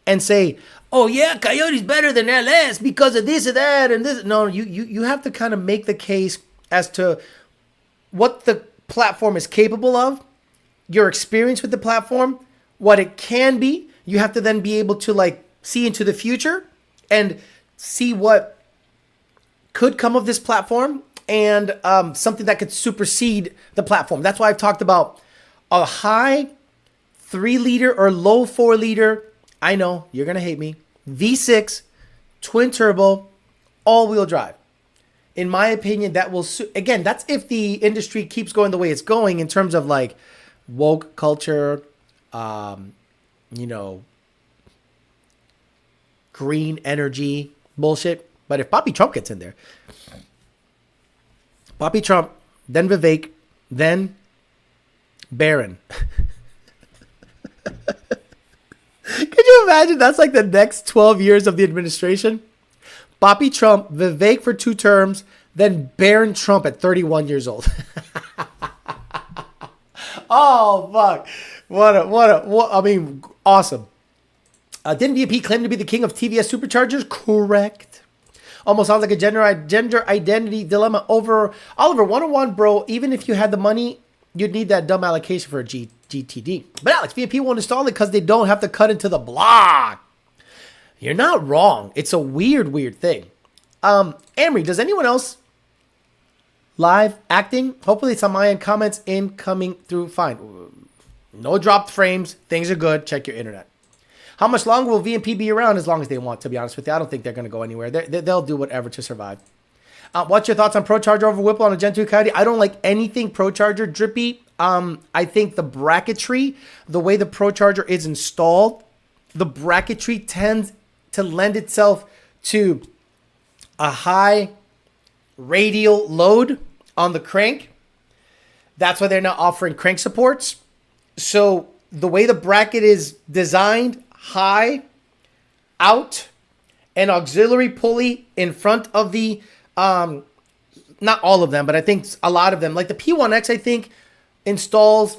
and say, oh yeah, Coyote's better than LS because of this or that and this. No, you have to kind of make the case as to what the platform is capable of, your experience with the platform, what it can be. You have to then be able to like see into the future and see what could come of this platform and something that could supersede the platform. That's why I've talked about a high 3-liter or low 4-liter. I know you're going to hate me. V6, twin turbo, all-wheel drive. In my opinion, that will, again, that's if the industry keeps going the way it's going in terms of like woke culture, green energy bullshit. But if Poppy Trump gets in there, Poppy Trump, then Vivek, then Barron. Could you imagine? That's like the next 12 years of the administration. Poppy Trump, Vivek for 2 terms, then Barron Trump at 31 years old. Oh, fuck. Awesome. Didn't VP claim to be the king of TVS superchargers? Correct. Almost sounds like a gender identity dilemma over Oliver 101, bro. Even if you had the money, you'd need that dumb allocation for a GTD. But Alex, VP won't install it because they don't have to cut into the block. You're not wrong. It's a weird thing. Amory, does anyone else live acting? Hopefully it's on my end. Comments incoming through. Fine. No dropped frames. Things are good. Check your internet. How much longer will VMP be around? As long as they want, to be honest with you. I don't think they're going to go anywhere. They'll do whatever to survive. What's your thoughts on Procharger over Whipple on a Gen 2 Coyote? I don't like anything Procharger. Drippy. I think the bracketry, the way the Procharger is installed, the bracketry tends to lend itself to a high radial load on the crank. That's why they're not offering crank supports. So the way the bracket is designed, high, out, and auxiliary pulley in front of the, not all of them, but I think a lot of them, like the P1X, I think, installs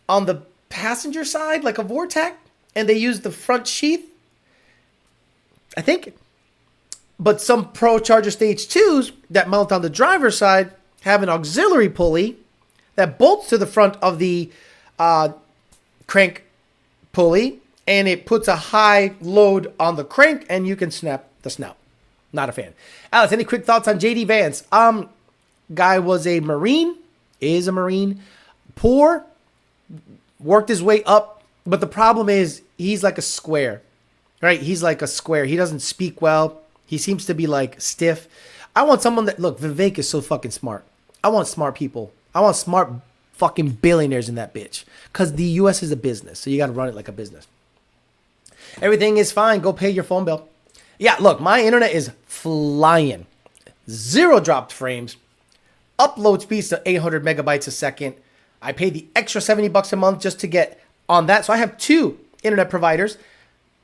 on the passenger side, like a Vortec, and they use the front sheath, I think. But some Procharger Stage 2s that mount on the driver's side have an auxiliary pulley that bolts to the front of the crank pulley, and it puts a high load on the crank, and you can snap the snout. Not a fan. Alex, any quick thoughts on JD Vance? Guy was a Marine, is a Marine, poor, worked his way up, but the problem is he's like a square, right? He's like a square. He doesn't speak well. He seems to be like stiff. I want someone that, look, Vivek is so fucking smart. I want smart people. I want smart fucking billionaires in that bitch. Because the U.S. is a business, so you got to run it like a business. Everything is fine. Go pay your phone bill. Yeah, look, my internet is flying. 0 dropped frames. Upload speeds to 800 megabytes a second. I pay the extra $70 a month just to get on that. So I have 2 internet providers,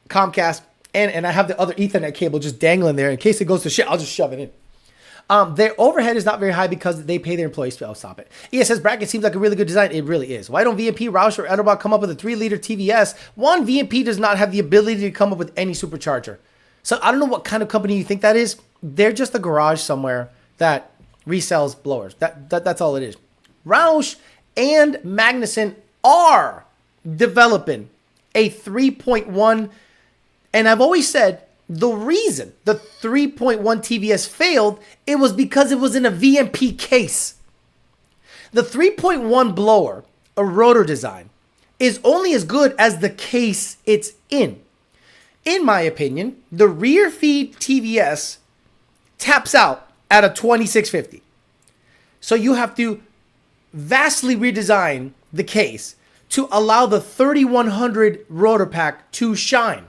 Comcast, and I have the other Ethernet cable just dangling there. In case it goes to shit, I'll just shove it in. Their overhead is not very high because they pay their employees. Oh, stop it. ESS bracket seems like a really good design. It really is. Why don't VMP, Roush, or Autobot come up with a 3-liter TVS? One, VMP does not have the ability to come up with any supercharger. So I don't know what kind of company you think that is. They're just a garage somewhere that resells blowers. That's all it is. Roush and Magnuson are developing a 3.1, and I've always said the reason the 3.1 TVS failed, it was because it was in a VMP case. The 3.1 blower, a rotor design, is only as good as the case it's in. In my opinion, the rear feed TVS taps out at a 2650. So you have to vastly redesign the case to allow the 3100 rotor pack to shine.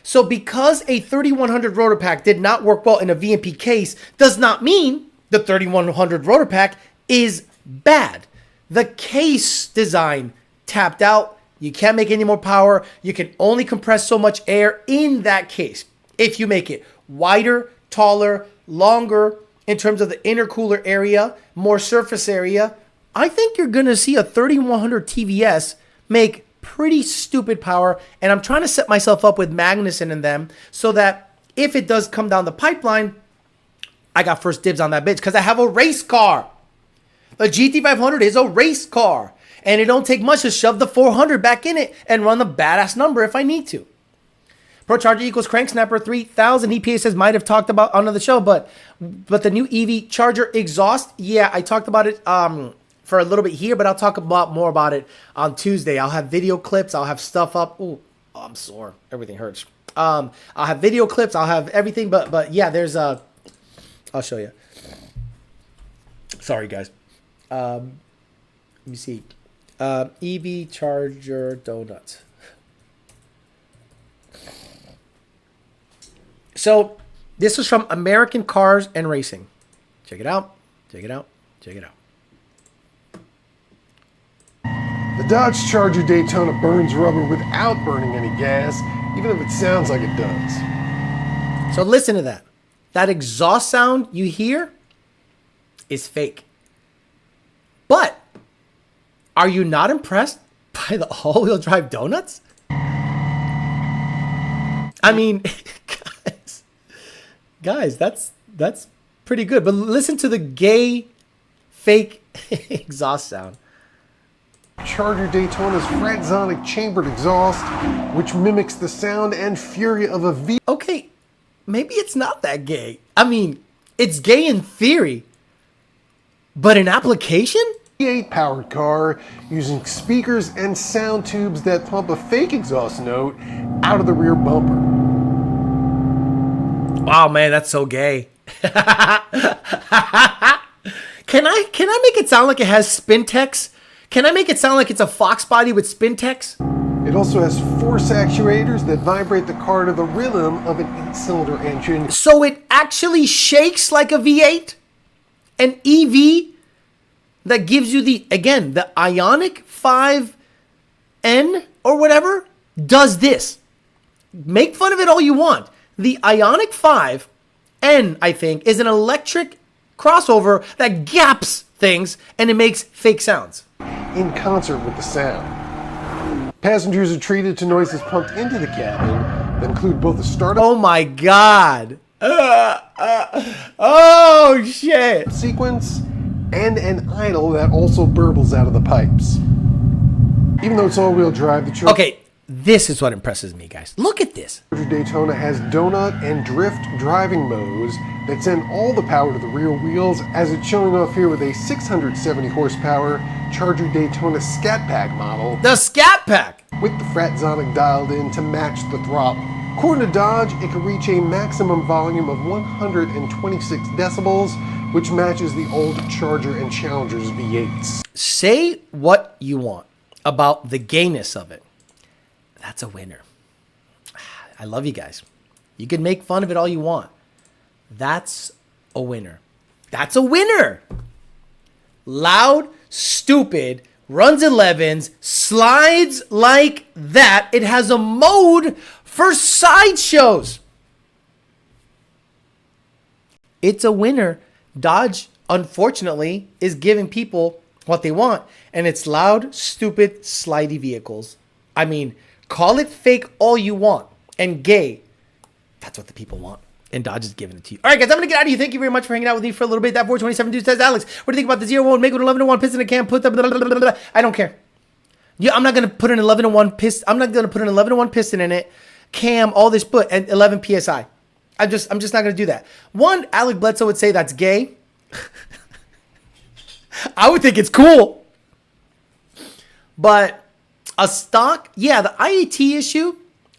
So because a 3100 rotor pack did not work well in a VMP case does not mean the 3100 rotor pack is bad. The case design tapped out. You can't make any more power. You can only compress so much air in that case. If you make it wider, taller, longer in terms of the intercooler area, more surface area, I think you're going to see a 3100 TVS make pretty stupid power. And I'm trying to set myself up with Magnuson and them so that if it does come down the pipeline, I got first dibs on that bitch because I have a race car. The GT500 is a race car. And it don't take much to shove the 400 back in it and run the badass number if I need to. Procharger equals crank snapper 3000. EPA says might have talked about on the show, but the new EV charger exhaust, yeah, I talked about it for a little bit here, but I'll talk about more about it on Tuesday. I'll have video clips. I'll have stuff up. Ooh, I'm sore. Everything hurts. I'll have video clips. I'll have everything, but yeah, there's a. I'll show you. Sorry, guys. Let me see. EV charger donuts. So this is from American Cars and Racing. Check it out. Check it out. Check it out. The Dodge Charger Daytona burns rubber without burning any gas, even if it sounds like it does. So listen to that. That exhaust sound you hear is fake. But are you not impressed by the all-wheel drive donuts? I mean, guys, that's pretty good. But listen to the gay, fake exhaust sound. Charger Daytona's Fratzonic chambered exhaust, which mimics the sound and fury of a V. Okay, maybe it's not that gay. I mean, it's gay in theory, but in application? V8 powered car using speakers and sound tubes that pump a fake exhaust note out of the rear bumper. Wow, man, that's so gay. Can I make it sound like it has Spintex? Can I make it sound like it's a Fox body with Spintex? It also has force actuators that vibrate the car to the rhythm of an 8-cylinder engine. So it actually shakes like a V8? An EV that gives you the Ioniq 5N or whatever does this. Make fun of it all you want. The Ioniq 5N, I think, is an electric crossover that gaps things and it makes fake sounds. In concert with the sound. Passengers are treated to noises pumped into the cabin that include both a startup Oh my god. Oh shit. sequence and an idle that also burbles out of the pipes. Even though it's all-wheel drive, the Charger Okay, this is what impresses me, guys. Look at this. Daytona has donut and drift driving modes that send all the power to the rear wheels, as it's showing off here with a 670 horsepower Charger Daytona Scat Pack model The Scat Pack. with the Fratzonic dialed in to match the throttle. According to Dodge, it can reach a maximum volume of 126 decibels, which matches the old Charger and Challenger's V8s. Say what you want about the gayness of it. That's a winner. I love you guys. You can make fun of it all you want. That's a winner. That's a winner. Loud, stupid, runs 11s, slides like that. It has a mode for sideshows. It's a winner. Dodge, unfortunately, is giving people what they want, and it's loud, stupid, slidey vehicles. I mean, call it fake all you want and gay. That's what the people want. And Dodge is giving it to you. All right, guys, I'm going to get out of here. Thank you very much for hanging out with me for a little bit. That 427 dude says, Alex, what do you think about the 0-1? Make it an 11-1 piston in a can. Put the blah, blah, blah, blah. I don't care. Yeah, I'm not going to put an 11-1 piston. I'm not going to put an 11-1 piston in it. Cam, all this, put and 11 PSI. I'm just not going to do that. One, Alec Bledsoe would say that's gay. I would think it's cool. But a stock, yeah, the IAT issue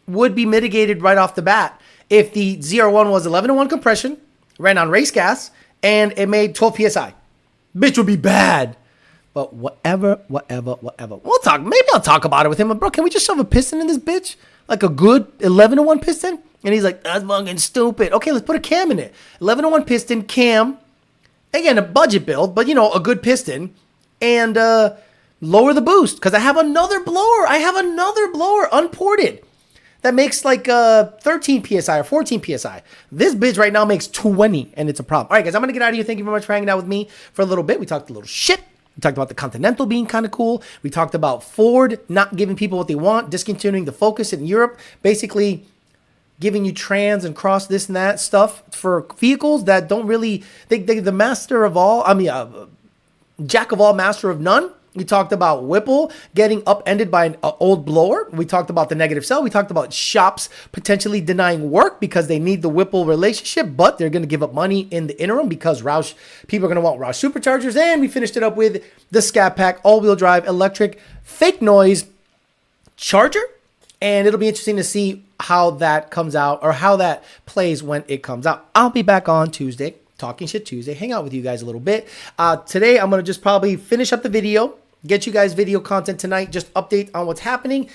would be mitigated right off the bat if the 0-1 was 11-1 compression, ran on race gas, and it made 12 PSI. Bitch would be bad. But whatever. We'll talk. Maybe I'll talk about it with him. But bro, can we just shove a piston in this bitch? Like a good 11-1 piston? And he's like, that's fucking stupid. Okay, let's put a cam in it. 11-1 piston, cam. Again, a budget build, but, you know, a good piston. And lower the boost. Because I have another blower. Unported. That makes like 13 PSI or 14 PSI. This bitch right now makes 20, and it's a problem. All right, guys, I'm going to get out of here. Thank you very much for hanging out with me for a little bit. We talked a little shit. We talked about the Continental being kind of cool. We talked about Ford not giving people what they want, discontinuing the Focus in Europe, basically giving you trans and cross this and that stuff for vehicles that don't really, the master of all, jack of all, master of none. We talked about Whipple getting upended by an old blower. We talked about the negative sell. We talked about shops potentially denying work because they need the Whipple relationship, but they're going to give up money in the interim because Roush, people are going to want Roush superchargers. And we finished it up with the Scat Pack, all-wheel drive, electric, fake noise Charger. And it'll be interesting to see how that comes out or how that plays when it comes out. I'll be back on Tuesday. Talking Shit Tuesday, hang out with you guys a little bit. Today, I'm going to just probably finish up the video, get you guys video content tonight, just update on what's happening.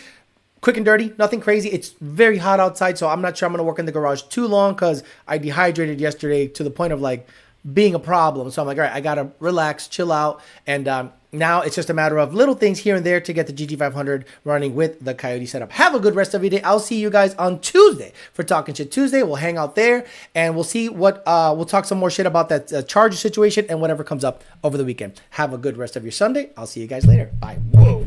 Quick and dirty, nothing crazy. It's very hot outside, so I'm not sure I'm going to work in the garage too long because I dehydrated yesterday to the point of like being a problem. So I'm like, all right, I got to relax, chill out. And now it's just a matter of little things here and there to get the GT500 running with the Coyote setup. Have a good rest of your day. I'll see you guys on Tuesday for Talking Shit Tuesday. We'll hang out there and we'll see what, we'll talk some more shit about that Charger situation and whatever comes up over the weekend. Have a good rest of your Sunday. I'll see you guys later. Bye. Whoa.